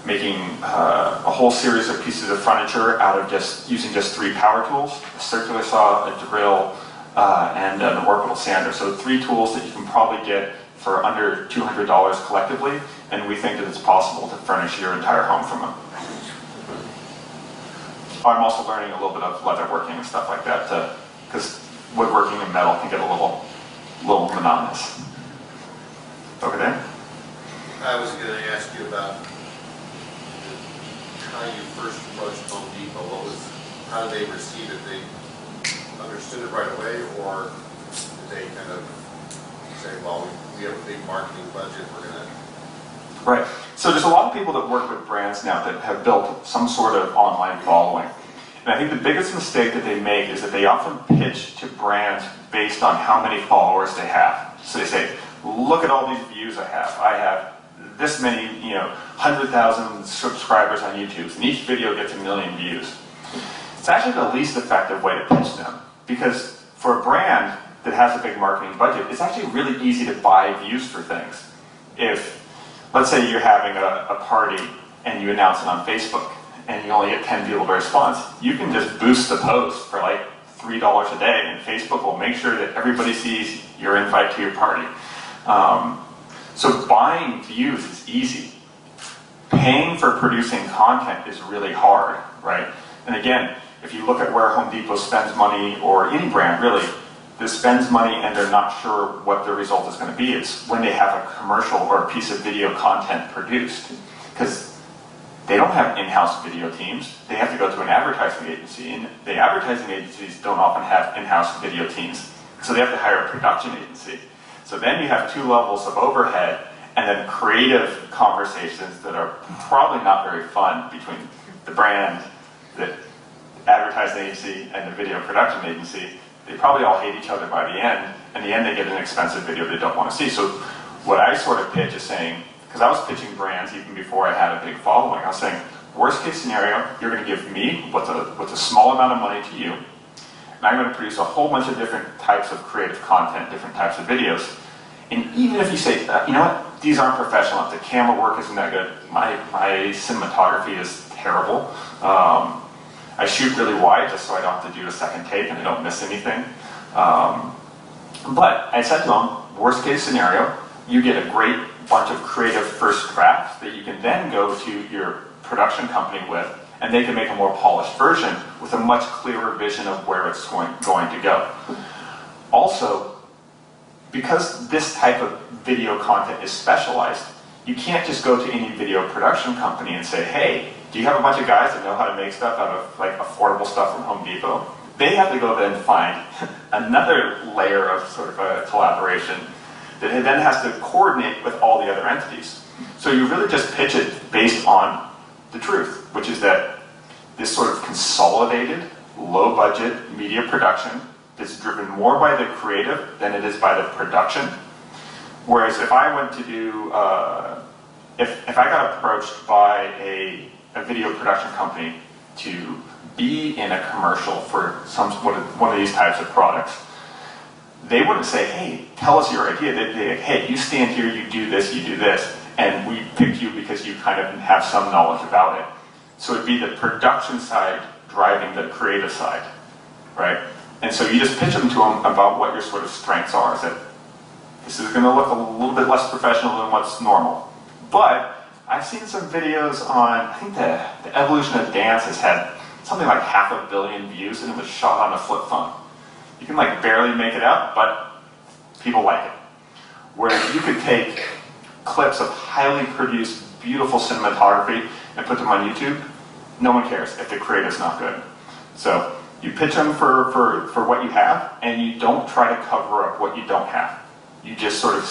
making a whole series of pieces of furniture out of using just 3 power tools: a circular saw, a drill, and an orbital sander. So 3 tools that you can probably get for under $200 collectively, and we think that it's possible to furnish your entire home from them. I'm also learning a little bit of leatherworking and stuff like that, because woodworking and metal can get a little monotonous. Over there? I was going to ask you about how you first approached Home Depot. How did they receive it? They understood it right away, or did they kind of say, well, we have a big marketing budget, we're going to... Right. So there's a lot of people that work with brands now that have built some sort of online following. And I think the biggest mistake that they make is that they often pitch to brands based on how many followers they have. So they say, look at all these views I have. I have this many, 100,000 subscribers on YouTube, and each video gets 1 million views. It's actually the least effective way to pitch them, because for a brand that has a big marketing budget, it's actually really easy to buy views for things. If, let's say you're having a party and you announce it on Facebook, and you only get 10 people to respond, you can just boost the post for like $3 a day, and Facebook will make sure that everybody sees your invite to your party. So buying views is easy. Paying for producing content is really hard, right? And again, if you look at where Home Depot spends money, or any brand really, that spends money and they're not sure what the result is going to be, it's when they have a commercial or a piece of video content produced. Because they don't have in-house video teams. They have to go to an advertising agency, and the advertising agencies don't often have in-house video teams. So they have to hire a production agency. So then you have 2 levels of overhead, and then creative conversations that are probably not very fun between the brand, the advertising agency, and the video production agency. They probably all hate each other by the end. In the end, they get an expensive video they don't want to see. So what I sort of pitch is saying, because I was pitching brands even before I had a big following, I was saying, worst case scenario, you're going to give me what's a small amount of money to you, and I'm going to produce a whole bunch of different types of creative content, different types of videos. And even if you say, you know what, these aren't professional, the camera work isn't that good, my cinematography is terrible, I shoot really wide just so I don't have to do a second take and I don't miss anything. But I said to them, worst case scenario, you get a great bunch of creative first drafts that you can then go to your production company with, and they can make a more polished version with a much clearer vision of where it's going to go. Also, because this type of video content is specialized, you can't just go to any video production company and say, hey, do you have a bunch of guys that know how to make stuff out of like affordable stuff from Home Depot? They have to go then find another layer of sort of a collaboration that it then has to coordinate with all the other entities. So you really just pitch it based on the truth, which is that this sort of consolidated, low-budget media production that's driven more by the creative than it is by the production Whereas if I went to do, if I got approached by a video production company to be in a commercial for one of these types of products, they wouldn't say, hey, tell us your idea. They'd be like, hey, you stand here, you do this, and we picked you because you kind of have some knowledge about it. So it'd be the production side driving the creative side, right? And so you just pitch them to them about what your sort of strengths are. Is that this is going to look a little bit less professional than what's normal. But I've seen some videos on, I think the evolution of dance has had something like 500 million views, and it was shot on a flip phone. You can like barely make it out, but people like it. Whereas you could take clips of highly produced, beautiful cinematography and put them on YouTube, no one cares if the creative's not good. So you pitch them for what you have, and you don't try to cover up what you don't have. You just sort of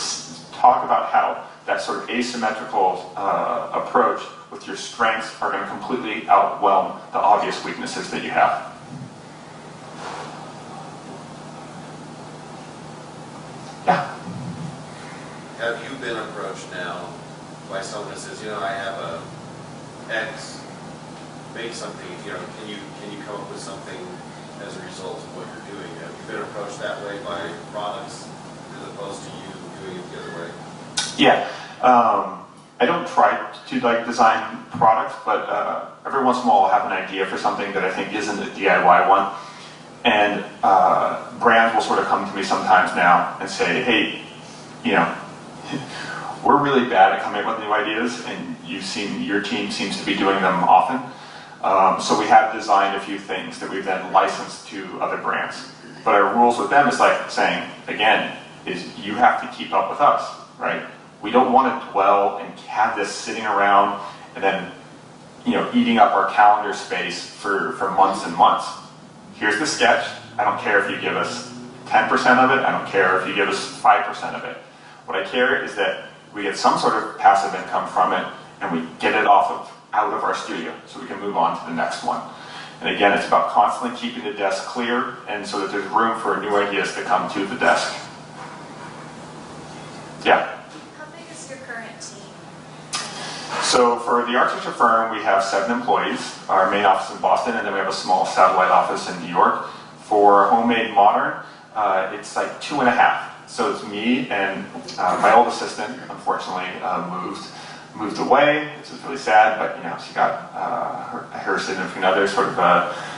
talk about how that sort of asymmetrical approach with your strengths are going to completely outwhelm the obvious weaknesses that you have. Yeah? Have you been approached now by someone that says, I have a X, make something, can you come up with something as a result of what you're doing? Have you been approached that way by products as opposed to you doing it the other way? Yeah. I don't try to design products, but every once in a while I'll have an idea for something that I think isn't a DIY one. And brands will sort of come to me sometimes now and say, hey, we're really bad at coming up with new ideas, and your team seems to be doing them often. So we have designed a few things that we've then licensed to other brands. But our rules with them is like saying, again, is you have to keep up with us, right? We don't want to dwell and have this sitting around and then, eating up our calendar space for months and months. Here's the sketch. I don't care if you give us 10% of it. I don't care if you give us 5% of it. What I care is that we get some sort of passive income from it, and we get it out of our studio so we can move on to the next one. And again, it's about constantly keeping the desk clear and so that there's room for new ideas to come to the desk. Yeah? How big is your current team? So for the architecture firm, we have 7 employees, our main office in Boston, and then we have a small satellite office in New York. For Homemade Modern, it's like 2.5. So it's me and my old assistant, unfortunately, moved away, which is really sad, but she got her significant other sort of,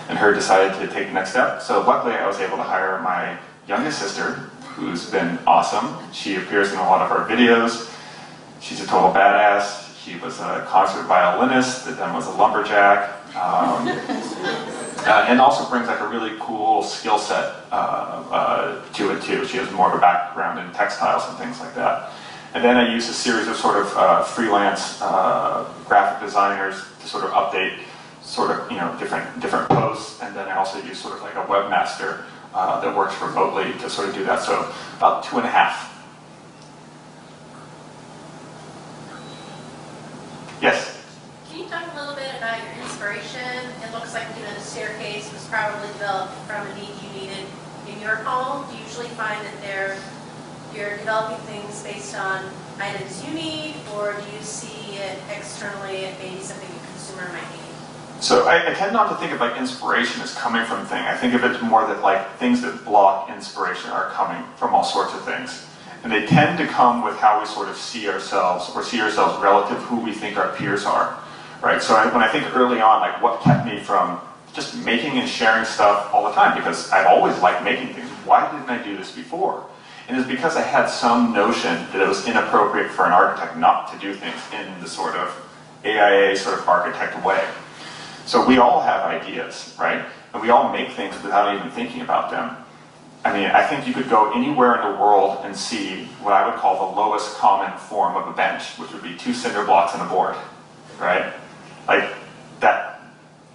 and her decided to take the next step. So luckily I was able to hire my youngest sister, who's been awesome. She appears in a lot of our videos. She's a total badass. She was a concert violinist, that then was a lumberjack, and also brings like a really cool skill set to it too. She has more of a background in textiles and things like that. And then I use a series of sort of freelance graphic designers to sort of update sort of different posts, and then I also use sort of like a webmaster that works remotely to sort of do that. So about 2.5. Yes? Can you talk a little bit about your inspiration? It looks like the staircase was probably developed from a need you needed in your home. Do you usually find that you're developing things based on items you need, or do you see it externally as maybe something a consumer might need? So I tend not to think of like inspiration as coming from things. I think of it more that like things that block inspiration are coming from all sorts of things. And they tend to come with how we sort of see ourselves, or see ourselves relative to who we think our peers are, right? So when I think early on, like what kept me from just making and sharing stuff all the time, because I've always liked making things. Why didn't I do this before? And it's because I had some notion that it was inappropriate for an architect not to do things in the sort of AIA sort of architect way. So we all have ideas, right? And we all make things without even thinking about them. I mean, I think you could go anywhere in the world and see what I would call the lowest common form of a bench, which would be 2 cinder blocks and a board, right? Like that.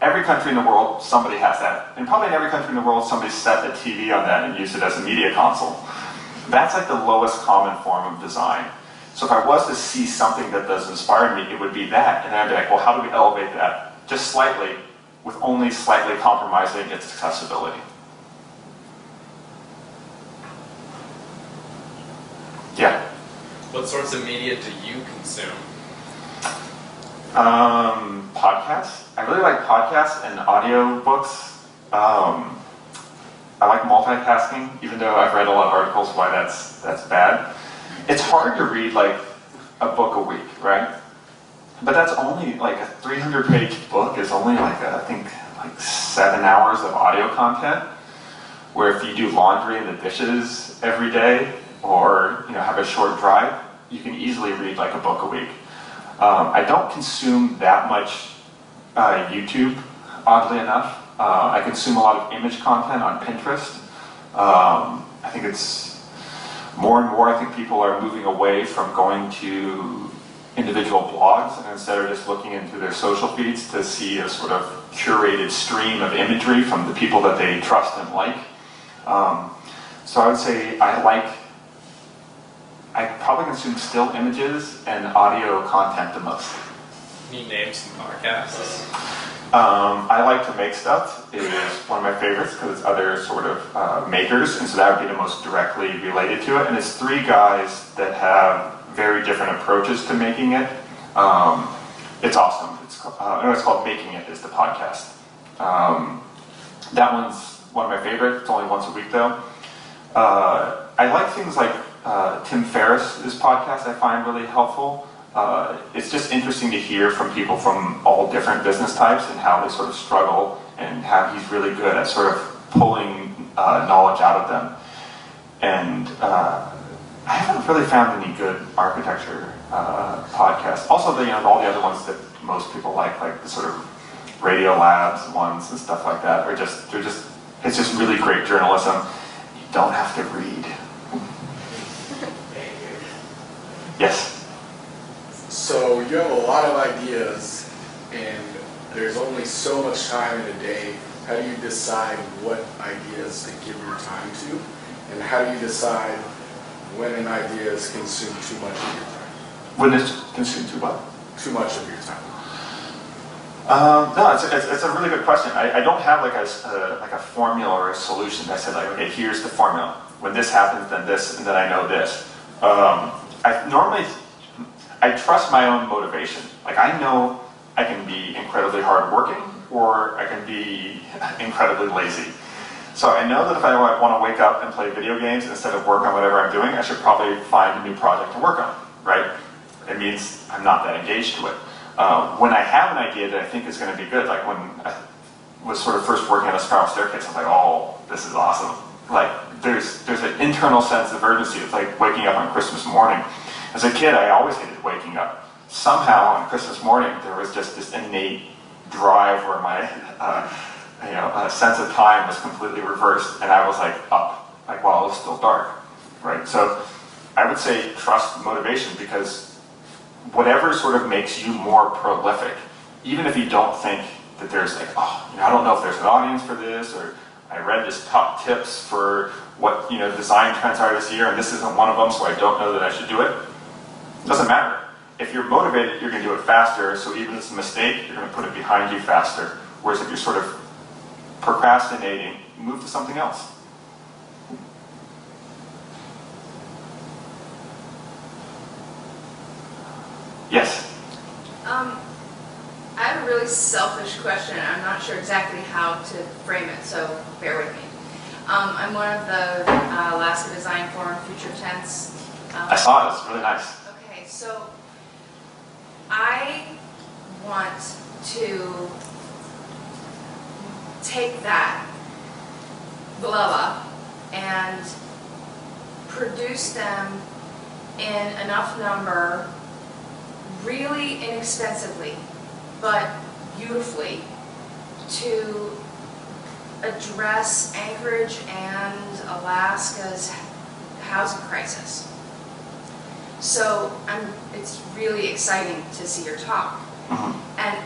Every country in the world, somebody has that. And probably in every country in the world, somebody set a TV on that and used it as a media console. That's like the lowest common form of design. So if I was to see something that does inspire me, it would be that. And then I'd be like, well, how do we elevate that just slightly, with only slightly compromising its accessibility? Do Yeah? What sorts of media do you consume? Podcasts. I really like podcasts and audiobooks. I like multitasking, even though I've read a lot of articles why that's bad. It's hard to read like a book a week, right? But that's only like a 300-page book is only like I think like 7 hours of audio content. Where if you do laundry and the dishes every day, or have a short drive, you can easily read like a book a week. I don't consume that much YouTube, oddly enough. I consume a lot of image content on Pinterest. I think it's more and more, I think people are moving away from going to individual blogs and instead of just looking into their social feeds to see a sort of curated stream of imagery from the people that they trust and like. So I would say I probably consume still images and audio content the most. Can you name some podcasts? I Like to Make Stuff is one of my favorites because it's other sort of makers, and so that would be the most directly related to it. And it's 3 guys that have very different approaches to making it. It's awesome. It's called Making It is the podcast. That one's one of my favorites. It's only once a week though. I like things like Tim Ferriss's podcast. I find really helpful. It's just interesting to hear from people from all different business types and how they sort of struggle and how he's really good at sort of pulling knowledge out of them. And I haven't really found any good architecture podcasts. Also, all the other ones that most people like the sort of Radio Labs ones and stuff like that, it's just really great journalism. You don't have to read. Yes. So you have a lot of ideas, and there's only so much time in a day. How do you decide what ideas to give your time to? And how do you decide when an idea is consumed too much of your time? When it's consumed too much? Too much of your time. No, it's a really good question. I don't have like a formula or a solution that says like, okay, here's the formula. When this happens, then this, and then I know this. I trust my own motivation. Like I know I can be incredibly hardworking or I can be incredibly lazy. So I know that if I want to wake up and play video games instead of work on whatever I'm doing, I should probably find a new project to work on, right? It means I'm not that engaged to it. When I have an idea that I think is going to be good, like when I was sort of first working on a spiral staircase, I'm like, oh, this is awesome. Like there's an internal sense of urgency. It's like waking up on Christmas morning. As a kid, I always hated waking up. Somehow on Christmas morning, there was just this innate drive where my sense of time was completely reversed, and I was like up, like while it was still dark, right? So I would say trust motivation, because whatever sort of makes you more prolific, even if you don't think that there's like, I don't know if there's an audience for this, or I read this top tips for what design trends are this year, and this isn't one of them, so I don't know that I should do it. It doesn't matter. If you're motivated, you're going to do it faster, so even if it's a mistake, you're going to put it behind you faster. Whereas if you're sort of procrastinating, move to something else. Yes? I have a really selfish question. I'm not sure exactly how to frame it, so bear with me. I'm one of the Alaska Design Forum Future Tense. I saw it. It's really nice. Okay, so I want to take that vanilla and produce them in enough number, really inexpensively, but beautifully, to address Anchorage and Alaska's housing crisis. So it's really exciting to see your talk. And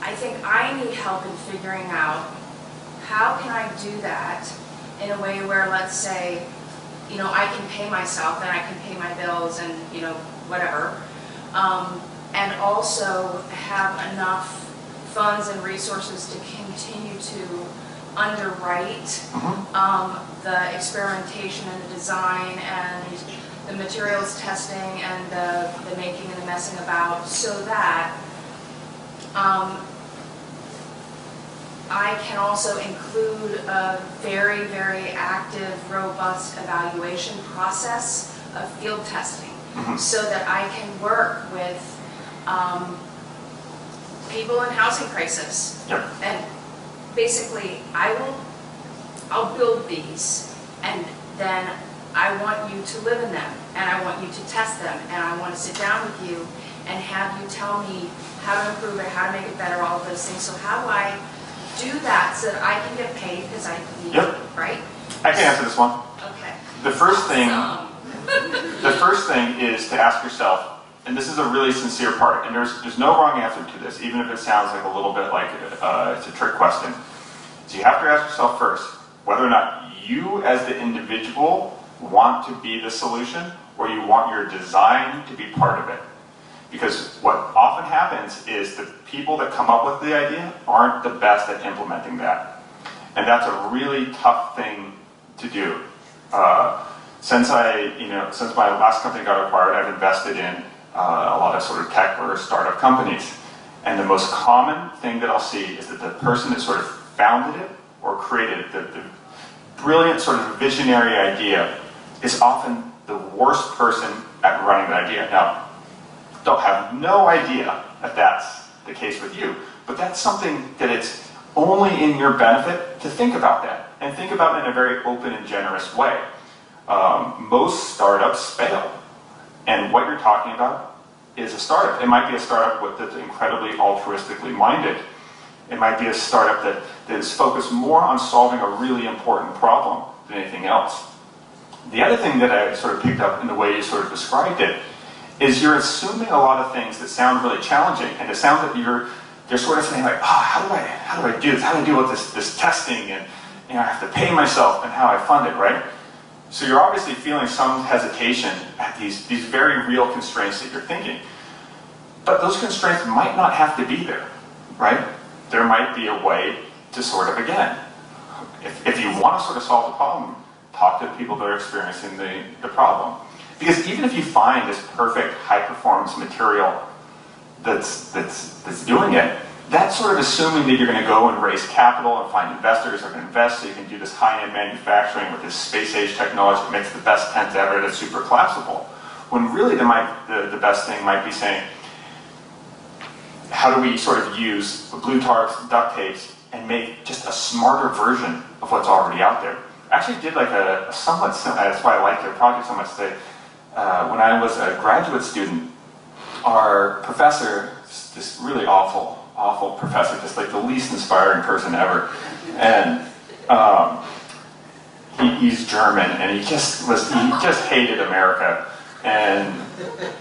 I think I need help in figuring out how can I do that in a way where, let's say, I can pay myself and I can pay my bills and, whatever, and also have enough funds and resources to continue to underwrite the experimentation and the design and the materials testing and the making and the messing about, so that I can also include a very, very active, robust evaluation process of field testing, so that I can work with people in housing crisis. Yep. And basically, I'll build these, and then I want you to live in them, and I want you to test them, and I want to sit down with you and have you tell me how to improve it, how to make it better, all of those things. So how do I do that so that I can get paid because I need it, right? I can answer this one. Okay. The first thing, Awesome. the first thing is to ask yourself, and this is a really sincere part, and there's no wrong answer to this, even if it sounds like a little bit like it's a trick question. So you have to ask yourself first whether or not you as the individual want to be the solution, or you want your design to be part of it. Because what often happens is the people that come up with the idea aren't the best at implementing that. And that's a really tough thing to do. Since my last company got acquired, I've invested in a lot of sort of tech or startup companies. And the most common thing that I'll see is that the person that sort of founded it or created it, the brilliant sort of visionary idea, is often the worst person at running the idea. Now, they'll have no idea if that's the case with you, but that's something that it's only in your benefit to think about that, and think about it in a very open and generous way. Most startups fail, and what you're talking about is a startup. It might be a startup that's incredibly altruistically minded. It might be a startup that is focused more on solving a really important problem than anything else. The other thing that I sort of picked up in the way you sort of described it is you're assuming a lot of things that sound really challenging, and it sounds like they're sort of saying like, how do I do this? How do I deal with this testing, and I have to pay myself, and how I fund it, right? So you're obviously feeling some hesitation at these very real constraints that you're thinking. But those constraints might not have to be there, right? There might be a way to sort of, again, if you want to sort of solve the problem, talk to people that are experiencing the problem. Because even if you find this perfect high-performance material that's doing it, that's sort of assuming that you're going to go and raise capital and find investors who are going to invest so you can do this high-end manufacturing with this space-age technology that makes the best tents ever that's super collapsible. When really the best thing might be saying, how do we sort of use blue tarps, duct tapes, and make just a smarter version of what's already out there? I actually did like a somewhat similar, that's why I like your project so much today. When I was a graduate student, our professor, this really awful professor, just like the least inspiring person ever, and he's German, and he just hated America, and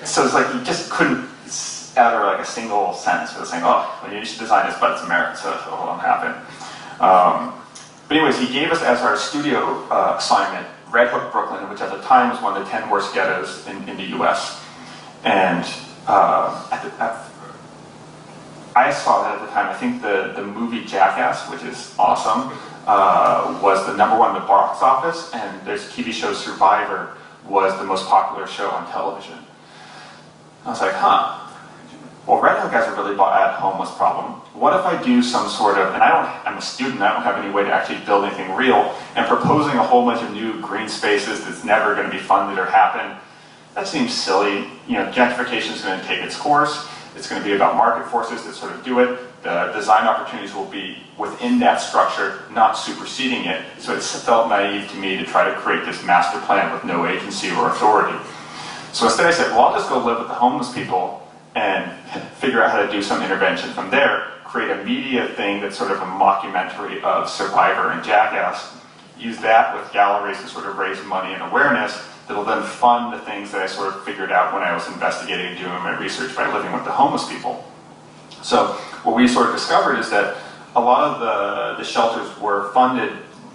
so it's like he just couldn't utter like a single sentence without saying, well, you should design this, but it's American, so it won't happen. But anyways, he gave us as our studio assignment Red Hook, Brooklyn, which at the time was one of the 10 worst ghettos in the U.S. And I saw that at the time. I think the movie Jackass, which is awesome, was the #1 in the box office, and their TV show Survivor was the most popular show on television. I was like, well, Red Hook has a really bad homeless problem. What if I do some sort of, and I'm a student, I don't have any way to actually build anything real, and proposing a whole bunch of new green spaces that's never going to be funded or happen? That seems silly. Gentrification is going to take its course. It's going to be about market forces that sort of do it. The design opportunities will be within that structure, not superseding it. So it felt naive to me to try to create this master plan with no agency or authority. So instead I said, well, I'll just go live with the homeless people and figure out how to do some intervention from there, create a media thing that's sort of a mockumentary of Survivor and Jackass, use that with galleries to sort of raise money and awareness that'll then fund the things that I sort of figured out when I was investigating and doing my research by living with the homeless people. So what we sort of discovered is that a lot of the shelters were funded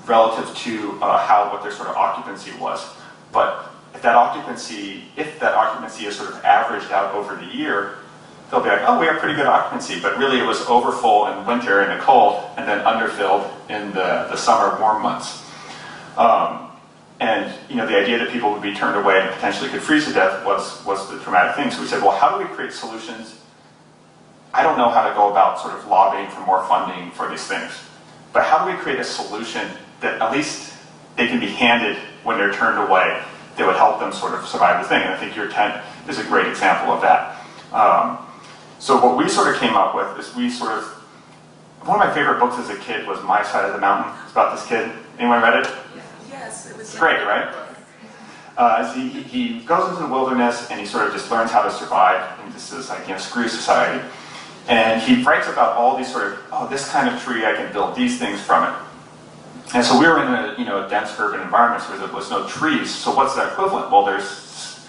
relative to what their sort of occupancy was. But if that occupancy is sort of averaged out over the year, they'll be like, oh, we have pretty good occupancy, but really it was overfull in winter in the cold, and then underfilled in the summer warm months. And the idea that people would be turned away and potentially could freeze to death was the traumatic thing. So we said, well, how do we create solutions? I don't know how to go about sort of lobbying for more funding for these things, but how do we create a solution that at least they can be handed when they're turned away that would help them sort of survive the thing? And I think your tent is a great example of that. So what we sort of came up with is one of my favorite books as a kid was My Side of the Mountain. It's about this kid. Anyone read it? Yes, it was great, right? He goes into the wilderness and he sort of just learns how to survive. And this is like, screw society. And he writes about all these sort of, oh, this kind of tree, I can build these things from it. And so we were in a dense urban environment where there was no trees. So what's that equivalent? Well, there's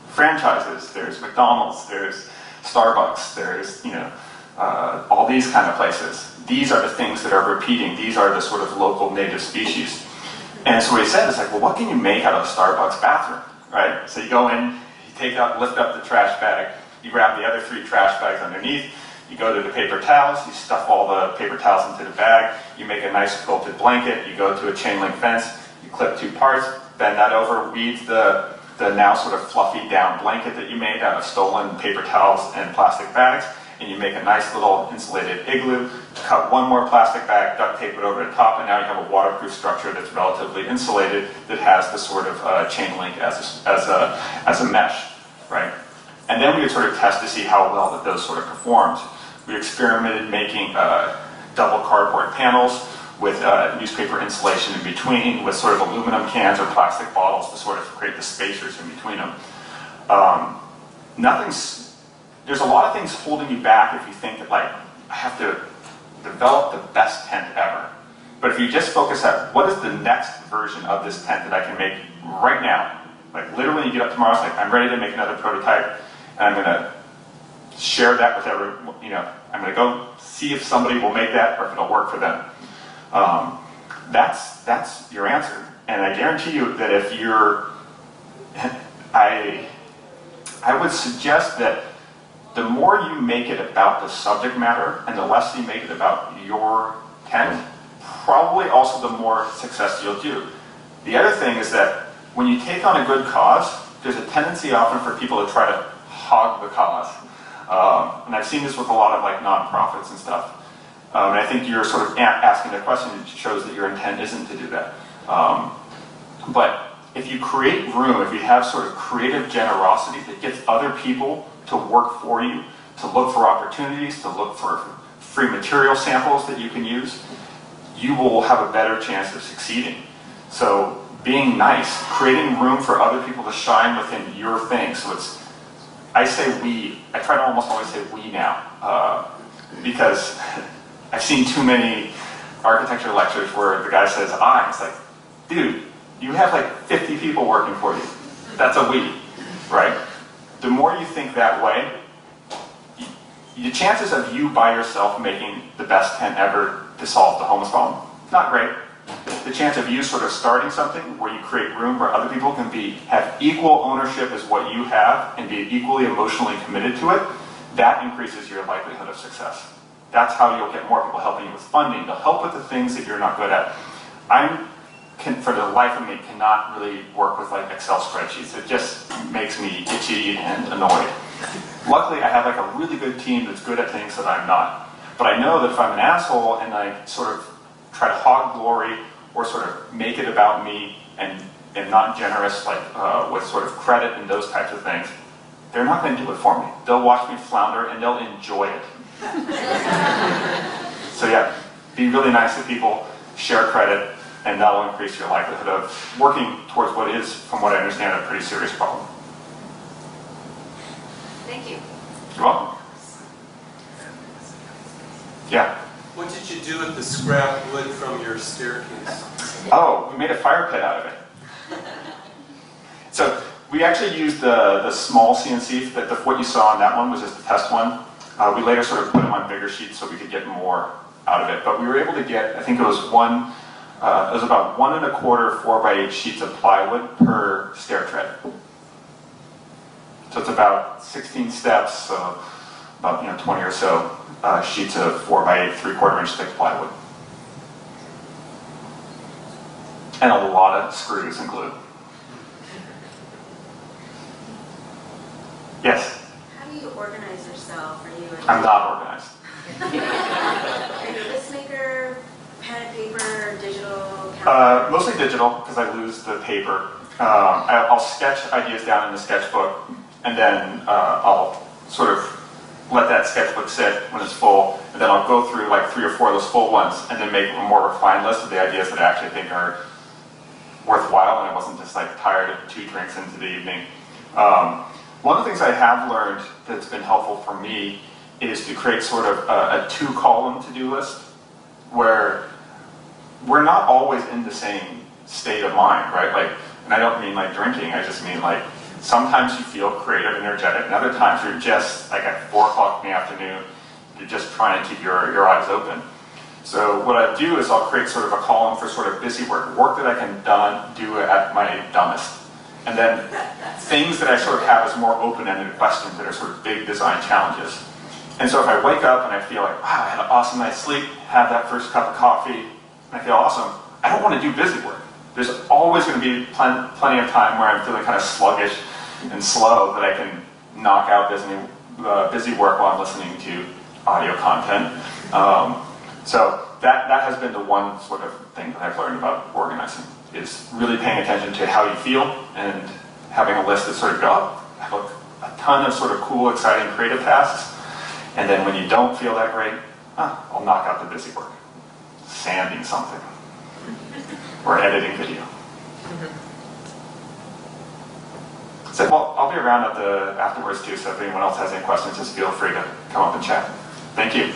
franchises, there's McDonald's, there's Starbucks, there's all these kind of places. These are the things that are repeating. These are the sort of local native species. And so what he said is like, well, what can you make out of a Starbucks bathroom, right? So you go in, you lift up the trash bag, you grab the other 3 trash bags underneath, you go to the paper towels, you stuff all the paper towels into the bag, you make a nice quilted blanket, you go to a chain link fence, you clip 2 parts, bend that over, weave the now sort of fluffy down blanket that you made out of stolen paper towels and plastic bags, and you make a nice little insulated igloo, cut 1 more plastic bag, duct tape it over the top, and now you have a waterproof structure that's relatively insulated that has the sort of chain link as a mesh, right? And then we would sort of test to see how well that those sort of performed. We experimented making double cardboard panels with newspaper insulation in between, with sort of aluminum cans or plastic bottles to sort of create the spacers in between them. There's a lot of things holding you back if you think that, like, I have to develop the best tent ever. But if you just focus at what is the next version of this tent that I can make right now, like literally you get up tomorrow, it's like, I'm ready to make another prototype, and I'm going to share that with everyone, I'm going to go see if somebody will make that or if it'll work for them. That's your answer. And I guarantee you that if you're, I would suggest that the more you make it about the subject matter and the less you make it about your tent, probably also the more success you'll do. The other thing is that when you take on a good cause, there's a tendency often for people to try to hog the cause. And I've seen this with a lot of like nonprofits and stuff. And I think you're sort of asking the question, it shows that your intent isn't to do that. But if you create room, if you have sort of creative generosity that gets other people to work for you, to look for opportunities, to look for free material samples that you can use, you will have a better chance of succeeding. So being nice, creating room for other people to shine within your thing. So it's, I say we, I try to almost always say we now, because I've seen too many architecture lectures where the guy says I. It's like, dude, you have like 50 people working for you. That's a we, right? The more you think that way, the chances of you by yourself making the best tent ever to solve the homeless problem, not great. The chance of you sort of starting something where you create room where other people can have equal ownership as what you have and be equally emotionally committed to it, that increases your likelihood of success. That's how you'll get more people helping you with funding. They'll help with the things that you're not good at. For the life of me, cannot really work with like Excel spreadsheets. It just makes me itchy and annoyed. Luckily, I have like a really good team that's good at things that I'm not. But I know that if I'm an asshole and I sort of try to hog glory or sort of make it about me and am not generous like with sort of credit and those types of things, they're not going to do it for me. They'll watch me flounder and they'll enjoy it. So yeah, be really nice to people, share credit, and that'll increase your likelihood of working towards what is, from what I understand, a pretty serious problem. Thank you. You're welcome. Yeah. What did you do with the scrap wood from your staircase? Oh, we made a fire pit out of it. So we actually used the small CNC, what you saw on that one was just a test one. We later sort of put them on bigger sheets so we could get more out of it. But we were able to get, I think it was about 1 1/4 4x8 sheets of plywood per stair tread. So So it's about 16 steps, so about 20 or so sheets of 4x8 3/4 inch thick plywood. And a lot of screws and glue. Yes? How do you organize yourself? Are you I'm not organized. Are you a list maker, pen and paper, digital? Calendar? Mostly digital, because I lose the paper. I'll sketch ideas down in the sketchbook, and then I'll sort of let that sketchbook sit when it's full, and then I'll go through like 3 or 4 of those full ones, and then make a more refined list of the ideas that I actually think are worthwhile, and I wasn't just like tired of 2 drinks into the evening. One of the things I have learned that's been helpful for me is to create sort of a 2-column to-do list, where we're not always in the same state of mind, right? Like, and I don't mean like drinking, I just mean like sometimes you feel creative and energetic, and other times you're just like at 4 o'clock in the afternoon, you're just trying to keep your eyes open. So what I do is I'll create sort of a column for sort of busy work that I can do at my dumbest. And then things that I sort of have as more open-ended questions that are sort of big design challenges. And so if I wake up and I feel like, wow, I had an awesome night's sleep, have that first cup of coffee, and I feel awesome, I don't want to do busy work. There's always going to be plenty of time where I'm feeling kind of sluggish and slow that I can knock out busy work while I'm listening to audio content. So that has been the one sort of thing that I've learned about organizing, is really paying attention to how you feel and having a list that sort of I have a ton of sort of cool, exciting, creative tasks. And then when you don't feel that great, I'll knock out the busy work. Sanding something. Or editing video. So, well, I'll be around afterwards too, so if anyone else has any questions, just feel free to come up and chat. Thank you.